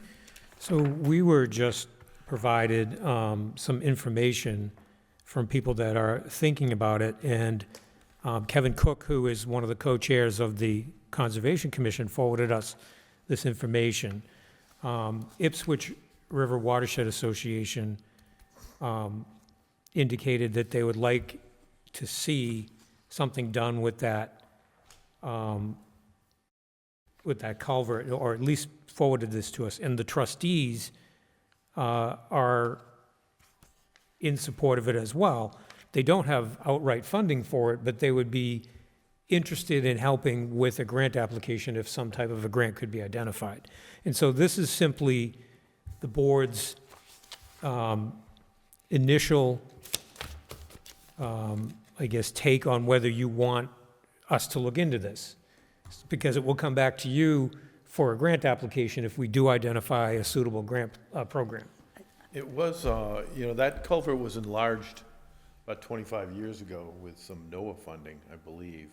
So we were just provided some information from people that are thinking about it, and Kevin Cook, who is one of the co-chairs of the Conservation Commission, forwarded us this information. Ipswich River Watershed Association indicated that they would like to see something done with that culvert, or at least forwarded this to us. And the trustees are in support of it as well. They don't have outright funding for it, but they would be interested in helping with a grant application if some type of a grant could be identified. And so this is simply the board's initial I guess, take on whether you want us to look into this. Because it will come back to you for a grant application if we do identify a suitable grant program. It was, that culvert was enlarged about 25 years ago with some NOAA funding, I believe.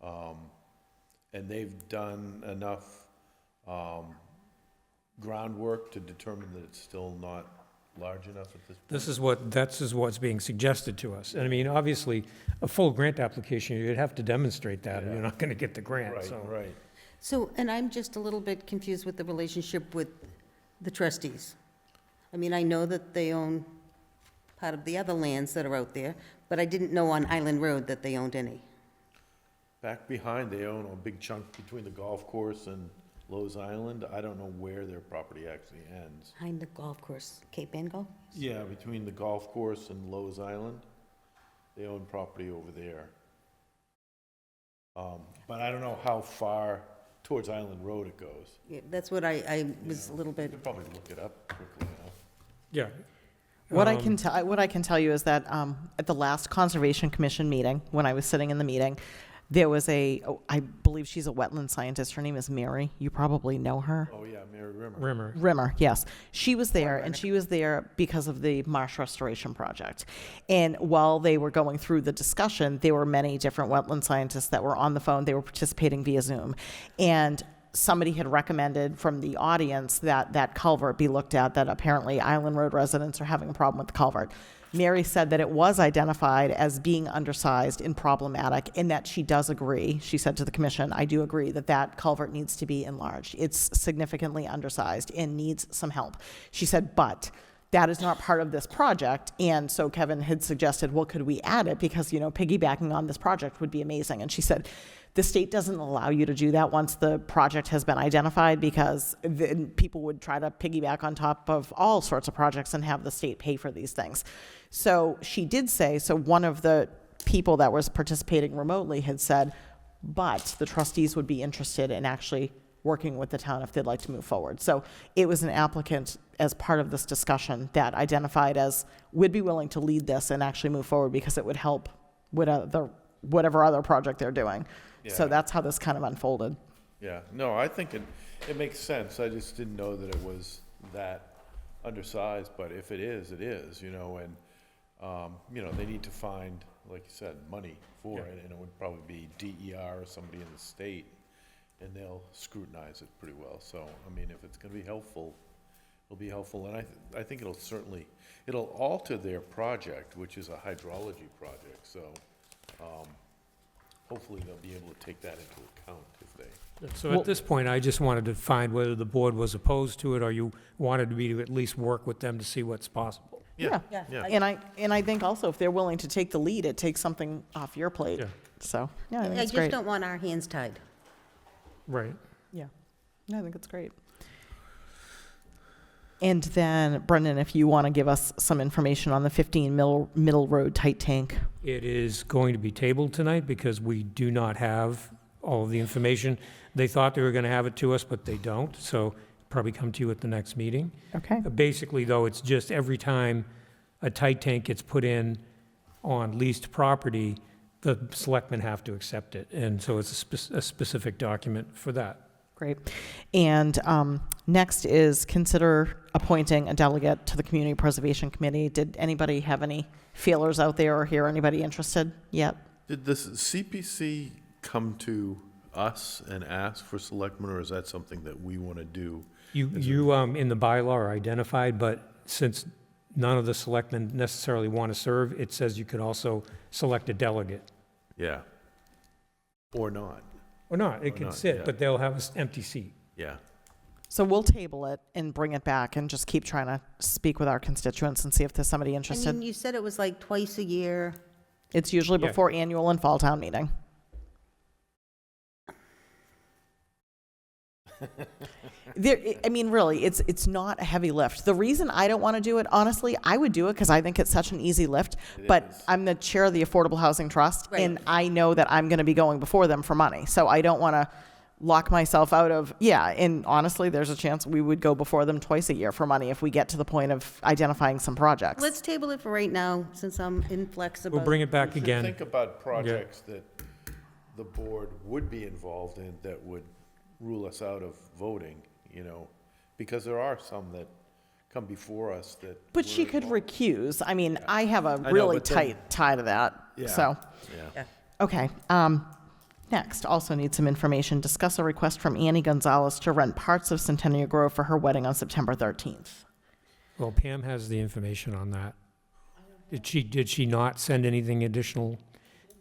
And they've done enough groundwork to determine that it's still not large enough at this point. This is what's being suggested to us. And I mean, obviously, a full grant application, you'd have to demonstrate that, or you're not gonna get the grant, Right, so. right. So, and I'm just a little bit confused with the relationship with the trustees. I mean, I know that they own part of the other lands that are out there, but I didn't know on Island Road that they owned any. Back behind, they own a big chunk between the golf course and Lowe's Island. I don't know where their property actually ends. Behind the golf course, Cape Angle? Yeah, between the golf course and Lowe's Island, they own property over there. But I don't know how far towards Island Road it goes. Yeah, that's what I was a little You bit, could probably look it up quickly enough. Yeah. What I can tell you is that at the last Conservation Commission meeting, when I was sitting in the meeting, there was I believe she's a wetland scientist. Her name is Mary. You probably know her. Oh, yeah, Mary Rimmer. Rimmer. Rimmer, yes. She was there, and she was there because of the marsh restoration project. And while they were going through the discussion, there were many different wetland scientists that were on the phone. They were participating via Zoom. And somebody had recommended from the audience that that culvert be looked at, that apparently Island Road residents are having a problem with the culvert. Mary said that it was identified as being undersized and problematic, and that she does agree. She said to the commission, I do agree that that culvert needs to be enlarged. It's significantly undersized and needs some help. She said, but that is not part of this project. And so Kevin had suggested, well, could we add it? Because, piggybacking on this project would be amazing. And she said, The state doesn't allow you to do that once the project has been identified, because then people would try to piggyback on top of all sorts of projects and have the state pay for these things. So she did say, so one of the people that was participating remotely had said, but the trustees would be interested in actually working with the town if they'd like to move forward. So it was an applicant as part of this discussion that identified as would be willing to lead this and actually move forward because it would help with whatever other project they're doing. So Yeah. that's how this kind of unfolded. Yeah, no, I think it makes sense. I just didn't know that it was that undersized, but if it is, and, they need to find, like you said, money for it, and it would probably be DER or somebody in the state, and they'll scrutinize it pretty well. So, I mean, if it's gonna be helpful, it'll be helpful, and I think it'll alter their project, which is a hydrology project, so, hopefully they'll be able to take that into account if they. So at this point, I just wanted to find whether the board was opposed to it, or you wanted me to at least work with them to see what's possible. Yeah. And I think also if they're willing to take the lead, it takes something off your plate. Yeah. So, yeah, I think I it's just great. don't want our hands tied. Right. Yeah, no, I think it's great. And then, Brendan, if you want to give us some information on the 15 Middle Road tight tank. It is going to be tabled tonight because we do not have all of the information. They thought they were going to have it to us, but they don't, so probably come to you at the next meeting. Okay. Basically, though, it's just every time a tight tank gets put in on leased property, the selectmen have to accept it, and so it's a specific document for that. Great. And next is consider appointing a delegate to the Community Preservation Committee. Did anybody have any feelers out there or hear anybody interested yet? Did the CPC come to us and ask for selectmen, or is that something that we want to do? You in the bylaw are identified, but since none of the selectmen necessarily want to serve, it says you could also select a delegate. Yeah. Or not, Or not, it Or can not, sit, yeah. but they'll have an empty seat. yeah. So we'll table it and bring it back and just keep trying to speak with our constituents and see if there's somebody I interested. mean, you said it was like twice a year. It's usually Yeah. before annual and fall town meeting. I mean, really, it's not a heavy lift. The reason I don't want to do it, honestly, I would do it because I think it's such an easy lift. But is. I'm the chair of the Affordable Housing Trust, Right. and I know that I'm going to be going before them for money. So I don't want to lock myself out of, and honestly, there's a chance we would go before them twice a year for money if we get to the point of identifying some projects. Let's table it for right now, since I'm inflexible. We'll bring it back We should again. think about projects that the board would be involved in that would rule us out of voting, because there are some that come before us that. But she we're could involved. recuse. I mean, I have a know, really but then- tight tie to that. Yeah. So, Yeah. okay. Next, also need some information. Discuss a request from Annie Gonzalez to rent parts of Centennial Grove for her wedding on September 13th. Well, Pam has the information on that. Did she not send anything additional?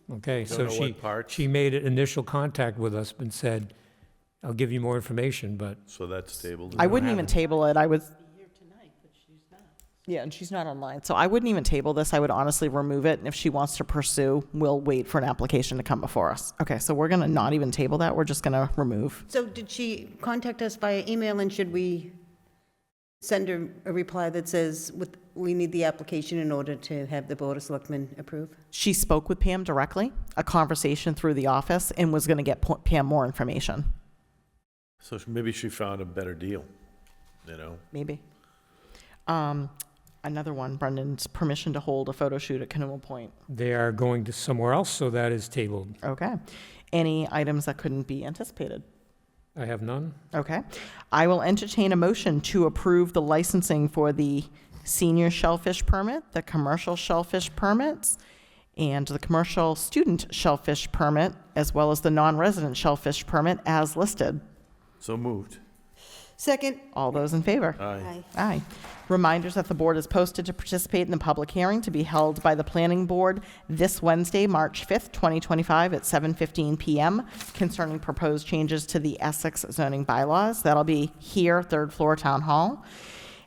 Okay, Don't so know what parts. she made an initial contact with us and said, I'll give you more information, but So that's tabled. I wouldn't have even it. table it. I would. Yeah, and she's not online. So I wouldn't even table this. I would honestly remove it. And if she wants to pursue, we'll wait for an application to come before us. Okay, so we're going to not even table that. We're just going to remove. So did she contact us via email, and should we send her a reply that says, we need the application in order to have the Board of Selectmen approve? She spoke with Pam directly, a conversation through the office, and was going to get Pam more information. So maybe she found a better deal, Maybe. Another one, Brendan's permission to hold a photo shoot at Canoa Point. they are going to somewhere else, so that is tabled. Okay. Any items that couldn't be anticipated? I have none. Okay. I will entertain a motion to approve the licensing for the senior shellfish permit, the commercial shellfish permits, and the commercial student shellfish permit, as well as the non-resident shellfish permit as listed. So moved. Second. All those in favor? Aye. Aye. Reminders that the board is posted to participate in the public hearing to be held by the planning board this Wednesday, March 5th, 2025 at 7:15 PM concerning proposed changes to the Essex zoning bylaws. That'll be here, third floor, Town Hall.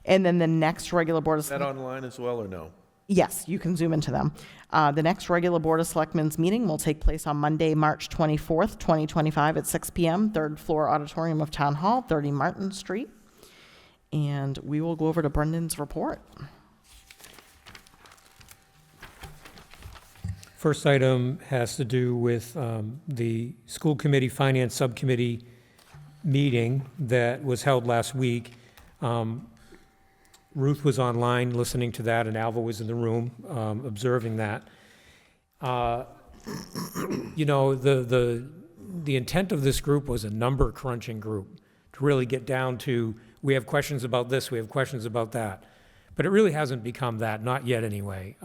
And then the next regular board Is that online as well, or no? Yes, you can zoom into them. The next regular Board of Selectmen's meeting will take place on Monday, March 24th, 2025 at 6 p.m., third floor auditorium of Town Hall, 30 Martin Street. And we will go over to Brendan's report. First item has to do with the school committee finance subcommittee meeting that was held last week. Ruth was online listening to that, and Alva was in the room observing that. You know, the intent of this group was a number crunching group to really get down to, we have questions about this, we have questions about that. But it really hasn't become that, not yet anyway.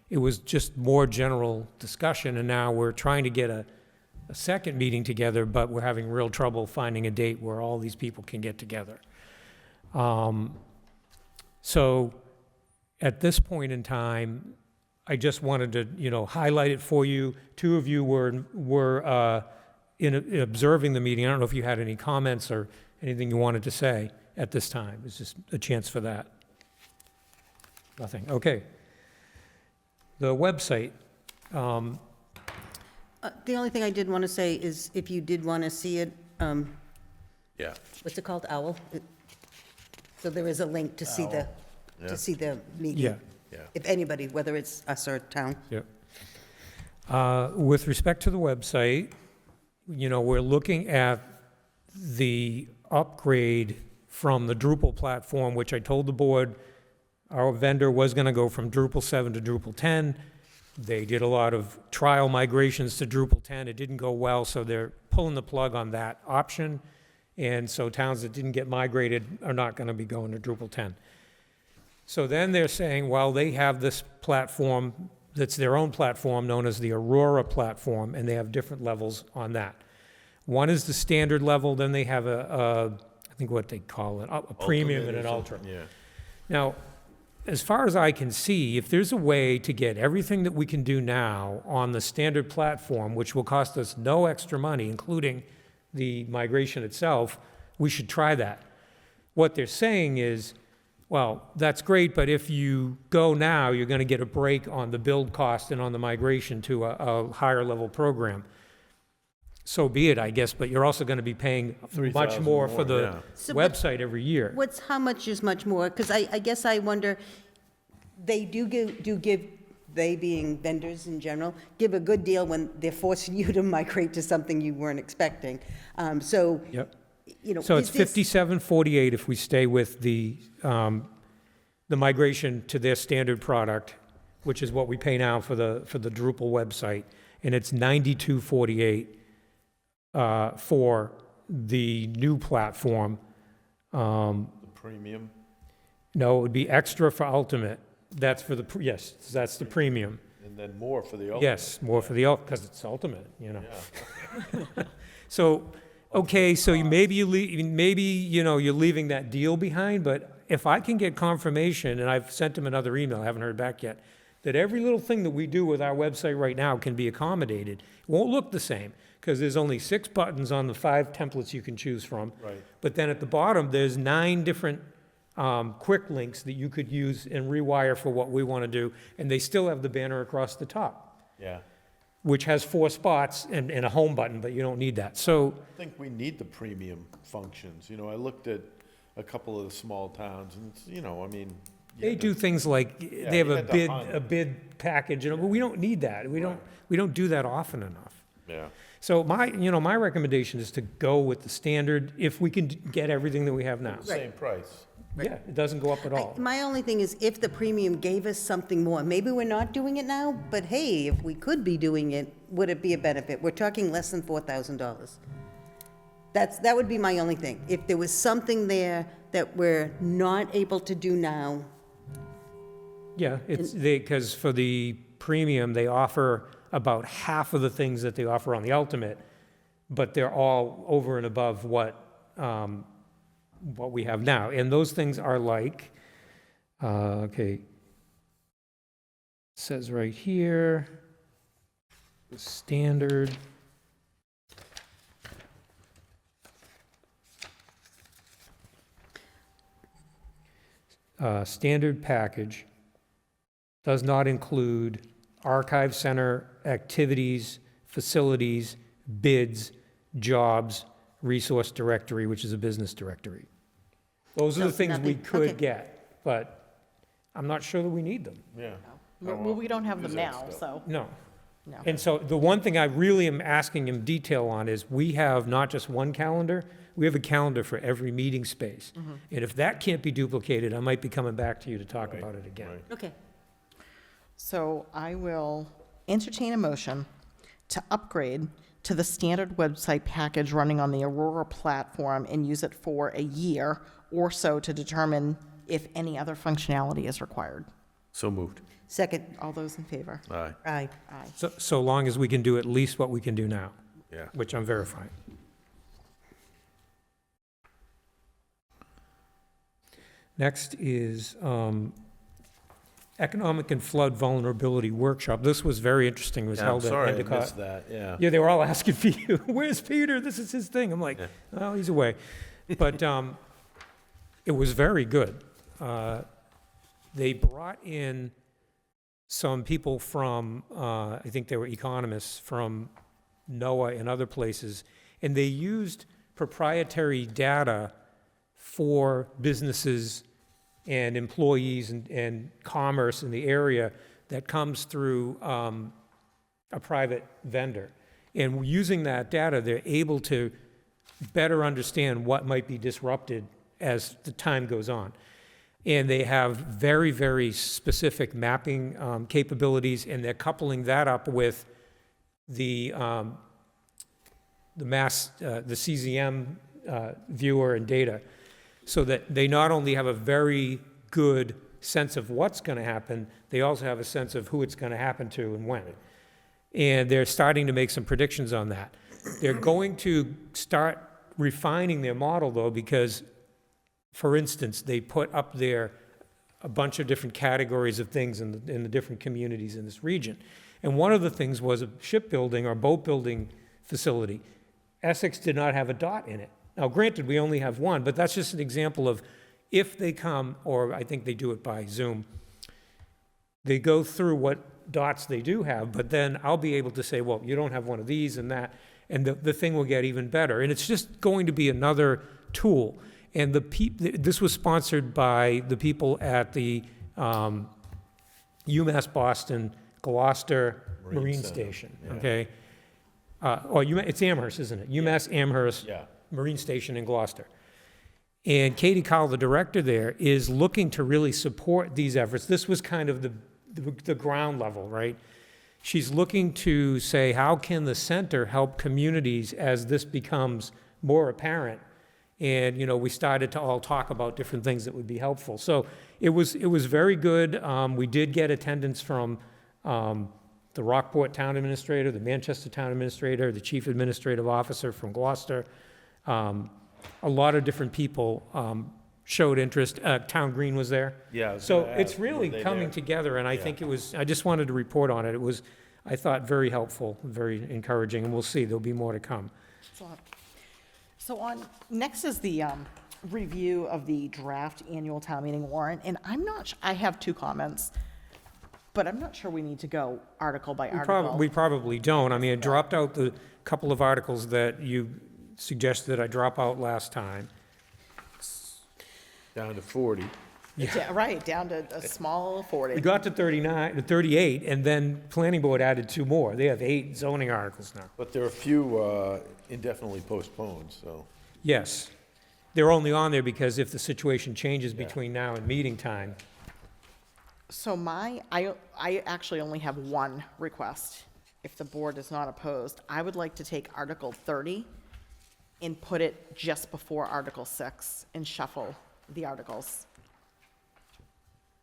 It was just more general discussion, and now we're trying to get a second meeting together, but we're having real trouble finding a date where all these people can get together. So at this point in time, I just wanted to, you know, highlight it for you. Two of you were in observing the meeting. I don't know if you had any comments or anything you wanted to say at this time. It's just a chance for that. Nothing. Okay. The website. The only thing I did want to say is if you did want to see it, Yeah. what's it called, Owl? So there is a link to see the, Yeah. to see the meeting. Yeah. Yeah. If anybody, whether it's us or town. Yep. With respect to the website, you know, we're looking at the upgrade from the Drupal platform, which I told the board our vendor was going to go from Drupal 7 to Drupal 10. They did a lot of trial migrations to Drupal 10. It didn't go well, so they're pulling the plug on that option. And so towns that didn't get migrated are not going to be going to Drupal 10. So then they're saying, well, they have this platform that's their own platform known as the Aurora platform, and they have different levels on that. One is the standard level, then they have I think what they call it, a premium and an ultra. Yeah. Now, as far as I can see, if there's a way to get everything that we can do now on the standard platform, which will cost us no extra money, including the migration itself, we should try that. What they're saying is, well, that's great, but if you go now, you're going to get a break on the build cost and on the migration to a higher level program. So be it, I guess, but you're also going to be paying much $3,000 more for more, the yeah. So, but website every year. how much is much more? Because I guess I wonder, they do give, they being vendors in general, give a good deal when they're forcing you to migrate to something you weren't expecting. So, Yep. you know. So it's is this- $57.48 if we stay with the migration to their standard product, which is what we pay now for the Drupal website, and it's $92.48 for the new platform. The premium. No, it would be extra for Ultimate. That's for the, yes, that's the premium. And then more for the ultimate. Yes, more for the, because it's Ultimate, you know. Yeah. So, okay, so maybe you know, you're leaving that deal behind, but if I can get confirmation, and I've sent him another email, I haven't heard back yet, that every little thing that we do with our website right now can be accommodated. It won't look the same, because there's only 6 buttons on the 5 templates you can choose from. Right. But then at the bottom, there's 9 different quick links that you could use and rewire for what we want to do, and they still have the banner across the top, Yeah. which has 4 spots and a home button, but you don't need that. So, I think we need the premium functions. You know, I looked at a couple of the small towns and it's, you know, I mean. you they had do to- things like, Yeah, they have you a had to bid, hunt. a bid package, but we don't need that. We don't do that often enough. Yeah. So my recommendation is to go with the standard if we can get everything that we have now. Same price. Yeah, it doesn't go up at all. My only thing is if the premium gave us something more, maybe we're not doing it now, but hey, if we could be doing it, would it be a benefit? We're talking less than $4,000. That would be my only thing. If there was something there that we're not able to do now, Yeah, because for the premium, they offer about half of the things that they offer on the Ultimate, but they're all over and above what we have now. And those things are like, okay, it says right here, the standard. Standard package does not include archive center activities, facilities, bids, jobs, resource directory, which is a business directory. Those are the So things we nothing- could okay. get, but I'm not sure that we need them. Yeah. Well, we don't have them use that now, stuff. so, No. no. And so the one thing I really am asking him detail on is we have not just one calendar, we have a calendar for every meeting space. And if that can't be duplicated, I might be coming back to you to talk Right, about it again. right. Okay. So I will entertain a motion to upgrade to the standard website package running on the Aurora platform and use it for a year or so to determine if any other functionality is required. So moved. Second. All those in favor? Aye, Aye. Aye. So long as we can do at least what we can do now, yeah. which I'm verifying. Next is Economic and Flood Vulnerability Workshop. This was very interesting. It was Yeah, I'm held at sorry I Endicott. missed that, yeah. Yeah, they were all asking for you. Where's Peter? This is his thing. I'm like, Yeah. oh, he's away. But it was very good. They brought in some people from, I think they were economists from NOAA and other places, and they used proprietary data for businesses and employees and commerce in the area that comes through a private vendor. And using that data, they're able to better understand what might be disrupted as the time goes on. And they have very, very specific mapping capabilities, and they're coupling that up with the CZM viewer and data, so that they not only have a very good sense of what's going to happen, they also have a sense of who it's going to happen to and when. And they're starting to make some predictions on that. They're going to start refining their model, though, because, for instance, they put up there a bunch of different categories of things in the different communities in this region. And one of the things was a shipbuilding or boat building facility. Essex did not have a dot in it. Now, granted, we only have one, but that's just an example of if they come, or I think they do it by Zoom, they go through what dots they do have, but then I'll be able to say, well, you don't have one of these and that, and the thing will get even better. And it's just going to be another tool. And this was sponsored by the people at the UMass Boston Gloucester Marine Center, Station, yeah. okay? It's Amherst, isn't it? UMass Amherst Yeah. Marine Station in Gloucester. And Katie Cowell, the director there, is looking to really support these efforts. This was kind of the ground level, right? She's looking to say, how can the center help communities as this becomes more apparent? And, we started to all talk about different things that would be helpful. So it was very good. We did get attendance from the Rockport Town Administrator, the Manchester Town Administrator, the Chief Administrative Officer from Gloucester. A lot of different people showed interest. Town Green was there. Yeah, I was So gonna it's ask, really were they coming there? together, and I think I just wanted to report on it. It was, I thought, very helpful, very encouraging, and we'll see, there'll be more to come. So next is the review of the draft annual town meeting warrant, and I have two comments, but I'm not sure we need to go article by article. We probably don't. I mean, I dropped out the couple of articles that you suggested I drop out last time. Down to 40. Right, down to a small 40. We got to 38, and then Planning Board added two more. They have 8 zoning articles now. But there are a few indefinitely postponed, so. Yes. They're only on there because if the situation changes between now and meeting time. So I actually only have one request, if the board is not opposed. I would like to take Article 30 and put it just before Article 6 and shuffle the articles.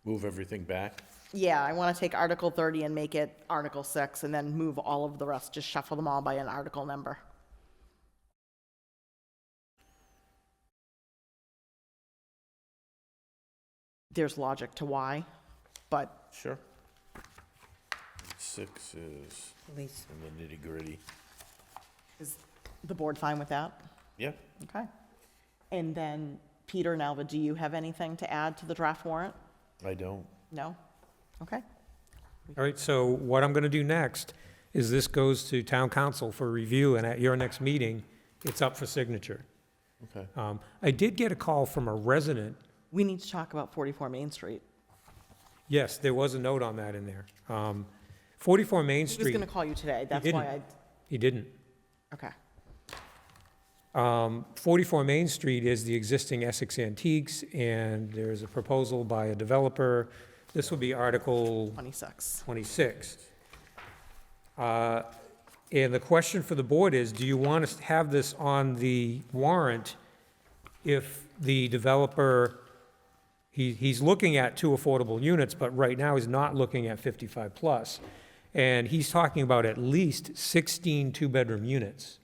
Move everything back? Yeah, I want to take Article 30 and make it Article 6, and then move all of the rest, just shuffle them all by an article number. There's logic to why, but Sure. 6 is Please. in the nitty-gritty. is the board fine with that? Yeah, Okay. And then, Peter and Alva, do you have anything to add to the draft warrant? I don't. No? Okay. All right, so what I'm going to do next is this goes to town council for review, and at your next meeting, it's up for signature. Okay. I did get a call from a resident. We need to talk about 44 Main Street. Yes, there was a note on that in there. 44 Main He was Street. going to call you today. That's why He didn't. okay. 44 Main Street is the existing Essex Antiques, and there's a proposal by a developer. This will be Article 26. 26. And the question for the board is, do you want to have this on the warrant if the developer, he's looking at 2 affordable units, but right now he's not looking at 55 plus. And he's talking about at least 16 two-bedroom units.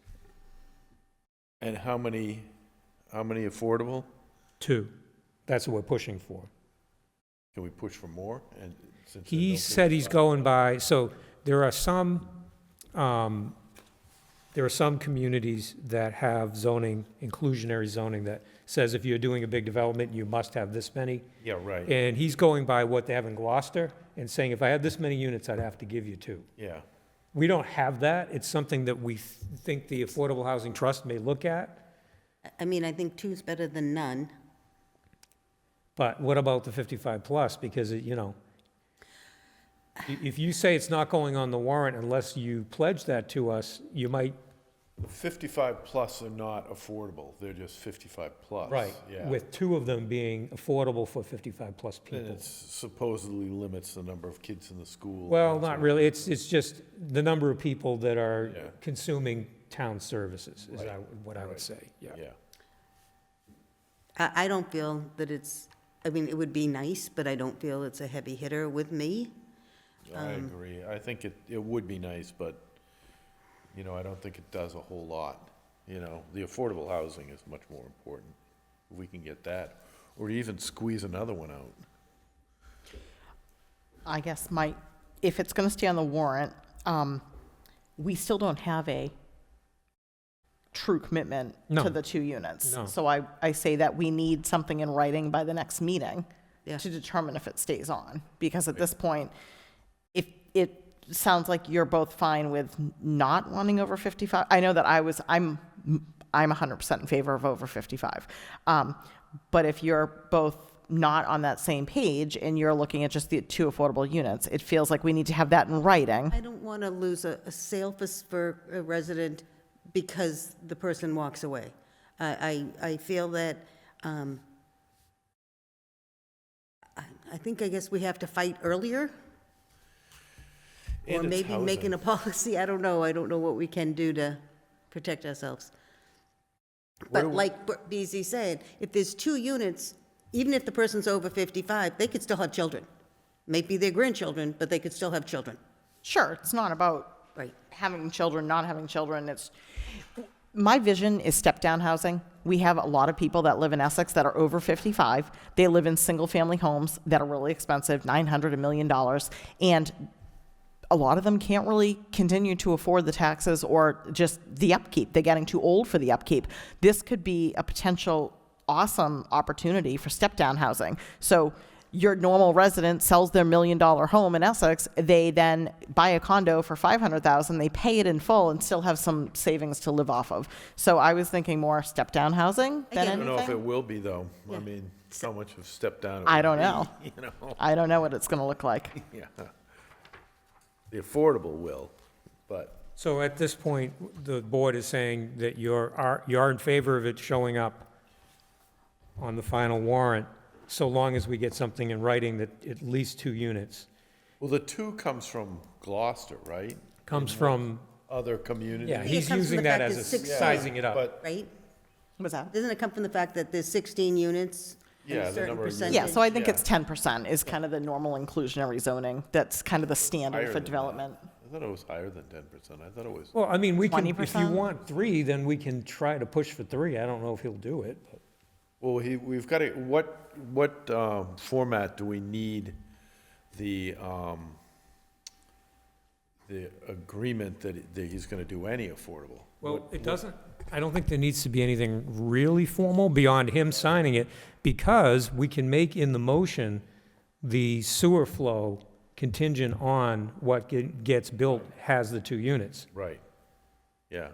And how many affordable? 2. That's what we're pushing for. Can we push for more? And since there's He no said he's 55? going by, so there are some communities that have zoning, inclusionary zoning, that says if you're doing a big development, you must have this many. Yeah, right, And he's going by what they have in Gloucester and saying, if I had this many units, I'd have to give you 2. yeah. We don't have that. It's something that we think the Affordable Housing Trust may look at. I mean, I think two's better than none. But what about the 55 plus? Because, if you say it's not going on the warrant unless you pledge that to us, you might. 55 plus are not affordable, they're just 55 plus. Yeah. With 2 of them being affordable for 55 plus And people. it supposedly limits the number of kids in the school. Well, and not so- really. It's just the number of people that are Yeah. consuming town services is Right. what I would Right. say, yeah. Yeah. I don't feel that it's, I mean, it would be nice, but I don't feel it's a heavy hitter with me. I agree. I think it would be nice, but, I don't think it does a whole lot. The affordable housing is much more important, if we can get that, or even squeeze another one out. I guess if it's going to stay on the warrant, we still don't have a true commitment No. to the 2 units. No. So I say that we need something in writing by the next meeting Yeah. to determine if it stays on. Because at this point, if it sounds like you're both fine with not wanting over 55. I know that I'm 100% in favor of over 55. But if you're both not on that same page and you're looking at just the 2 affordable units, it feels like we need to have that in writing. I don't want to lose a sale for a resident because the person walks away. I feel that, I guess we have to fight earlier. Or And it's maybe making housing. a policy, I don't know. I don't know what we can do to protect ourselves. What do But we- like BZ said, if there's 2 units, even if the person's over 55, they could still have children. Maybe they're grandchildren, but they could still have children. Sure, it's not about Right. having children, not having children. My vision is step-down housing. We have a lot of people that live in Essex that are over 55. They live in single-family homes that are really expensive, $900, $1 million, and a lot of them can't really continue to afford the taxes or just the upkeep. They're getting too old for the upkeep. This could be a potential awesome opportunity for step-down housing. So your normal resident sells their $1 million home in Essex. They then buy a condo for $500,000. They pay it in full and still have some savings to live off of. So I was thinking more step-down housing than I don't know if it anything. will be, though. I Yeah. mean, how much of a step down it I would don't be, know. I don't know what it's going to look like. Yeah. The affordable will, but So at this point, the board is saying that you're in favor of it showing up on the final warrant, so long as we get something in writing that at least 2 units well, the 2 comes from Gloucester, right? comes from, Other communities. yeah, think he's it comes from using the that fact as that a 16 sizing it up. But, Right? What's that? Doesn't it come from the fact that there's 16 units? and a Yeah, the certain number of units. percentage? Yeah, so I think Yeah. it's 10% is kind of the normal inclusionary zoning. That's kind of the standard Higher for than that. development. I thought it was higher than 10%. I thought it was, Well, I mean, we can, if you 20%? want 3, then we can try to push for 3. I don't know if he'll do it, but. well, we've got to, what format do we need the agreement that he's going to do any affordable? Well, What- it doesn't, I don't think there needs to be anything really formal beyond him signing it, because we can make in the motion the sewer flow contingent on what gets built has the 2 units. Right. Yeah.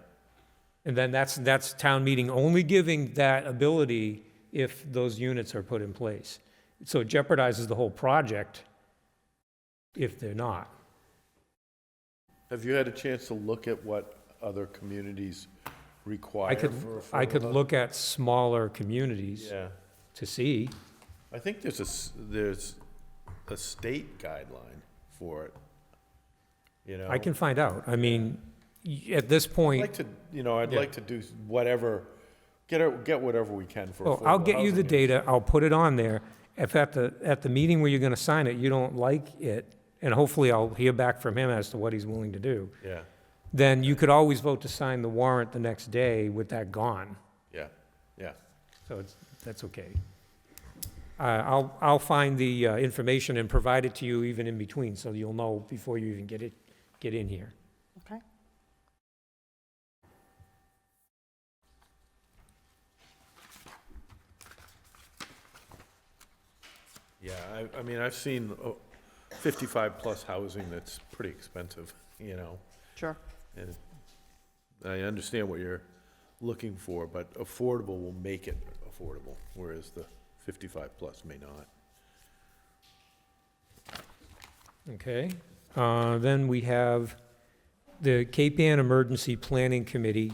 And then that's town meeting only giving that ability if those units are put in place. So it jeopardizes the whole project if they're not. Have you had a chance to look at what other communities require I could, for I could affordable? look at smaller communities Yeah. to see. I think there's a state guideline for it, you know? I can find out. I mean, at this I'd point, like to, I'd Yeah. like to do whatever, get whatever we can for affordable I'll get you the housing. data, I'll put it on there. If at the meeting where you're gonna sign it, you don't like it, and hopefully I'll hear back from him as to what he's willing to do, Yeah, then you could always vote to sign the warrant the next day with that gone. yeah, yeah. So that's okay. I'll find the information and provide it to you even in between, so you'll know before you even get in here. Okay. Yeah, I mean, I've seen 55-plus housing that's pretty expensive, Sure. and I understand what you're looking for, but affordable will make it affordable, whereas the 55-plus may not. Okay, then we have the Cape Ann Emergency Planning Committee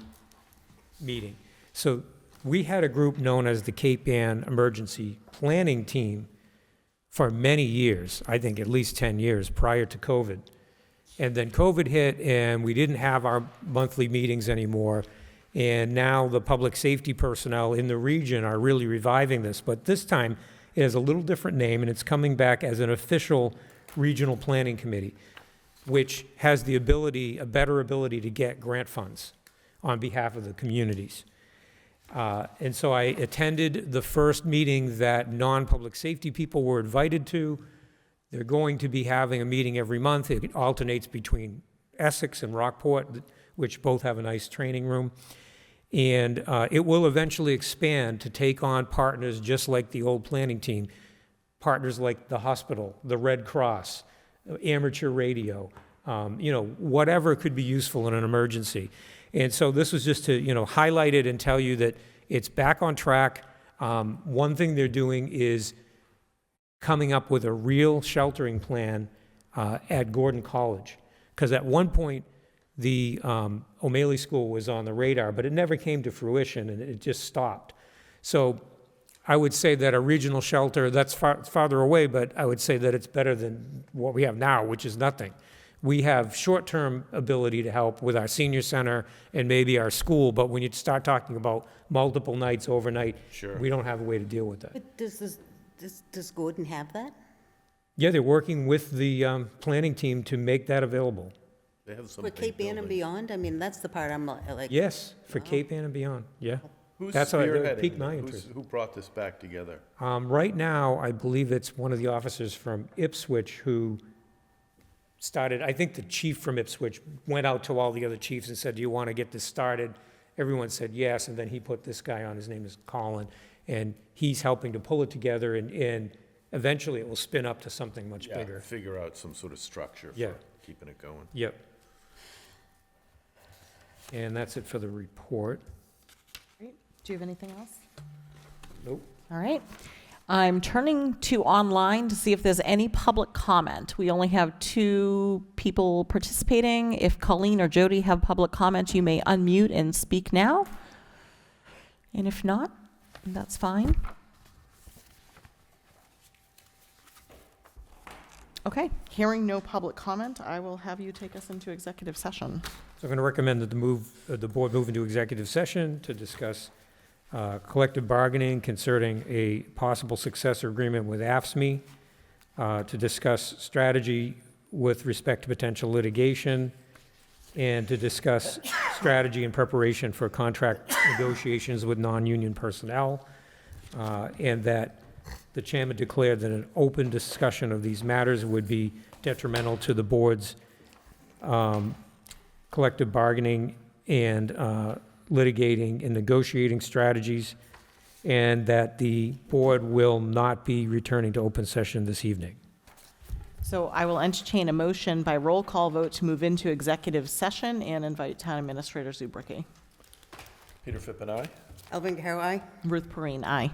meeting. So we had a group known as the Cape Ann Emergency Planning Team for many years, I think at least 10 years prior to COVID. And then COVID hit and we didn't have our monthly meetings anymore. And now the public safety personnel in the region are really reviving this. But this time it has a little different name and it's coming back as an official regional planning committee, which has the ability, a better ability to get grant funds on behalf of the communities. And so I attended the first meeting that non-public safety people were invited to. They're going to be having a meeting every month. It alternates between Essex and Rockport, which both have a nice training room. And it will eventually expand to take on partners just like the old planning team, partners like the hospital, the Red Cross, amateur radio, whatever could be useful in an emergency. And so this was just to, highlight it and tell you that it's back on track. One thing they're doing is coming up with a real sheltering plan at Gordon College. Because at one point, the O'Malley School was on the radar, but it never came to fruition, and it just stopped. So I would say that a regional shelter, that's farther away, but I would say that it's better than what we have now, which is nothing. We have short-term ability to help with our senior center and maybe our school, but when you start talking about multiple nights overnight, Sure. we don't have a way to deal with that. But does Gordon have that? Yeah, they're working with the planning team to make that available. They have some For big Cape Ann and buildings. beyond? I mean, that's the part I'm like. Yes, for Cape Ann and beyond, yeah. Who's That's how it spearheading piqued it? my interest. Who brought this back together? Right now, I believe it's one of the officers from Ipswich who started, I think the chief from Ipswich went out to all the other chiefs and said, do you want to get this started? Everyone said yes, and then he put this guy on, his name is Colin, and he's helping to pull it together, and eventually it will spin up to something much Yeah, bigger. figure out some sort of structure Yeah. for keeping it going. Yep. And that's it for the report. Great. Do you have anything else? Nope. All right. I'm turning to online to see if there's any public comment. We only have 2 people participating. If Colleen or Jody have public comment, you may unmute and speak now. And if not, that's fine. Okay, hearing no public comment, I will have you take us into executive session. So I'm going to recommend that the board move into executive session to discuss collective bargaining concerning a possible successor agreement with AFSCME, to discuss strategy with respect to potential litigation, and to discuss strategy in preparation for contract negotiations with non-union personnel, and that the chairman declared that an open discussion of these matters would be detrimental to the board's collective bargaining and litigating and negotiating strategies, and that the board will not be returning to open session this evening. So I will entertain a motion by roll call vote to move into executive session and invite Town Administrator Zubricki. Peter Fippen, aye? Elvin Carroll, aye? Ruth Perrine, aye.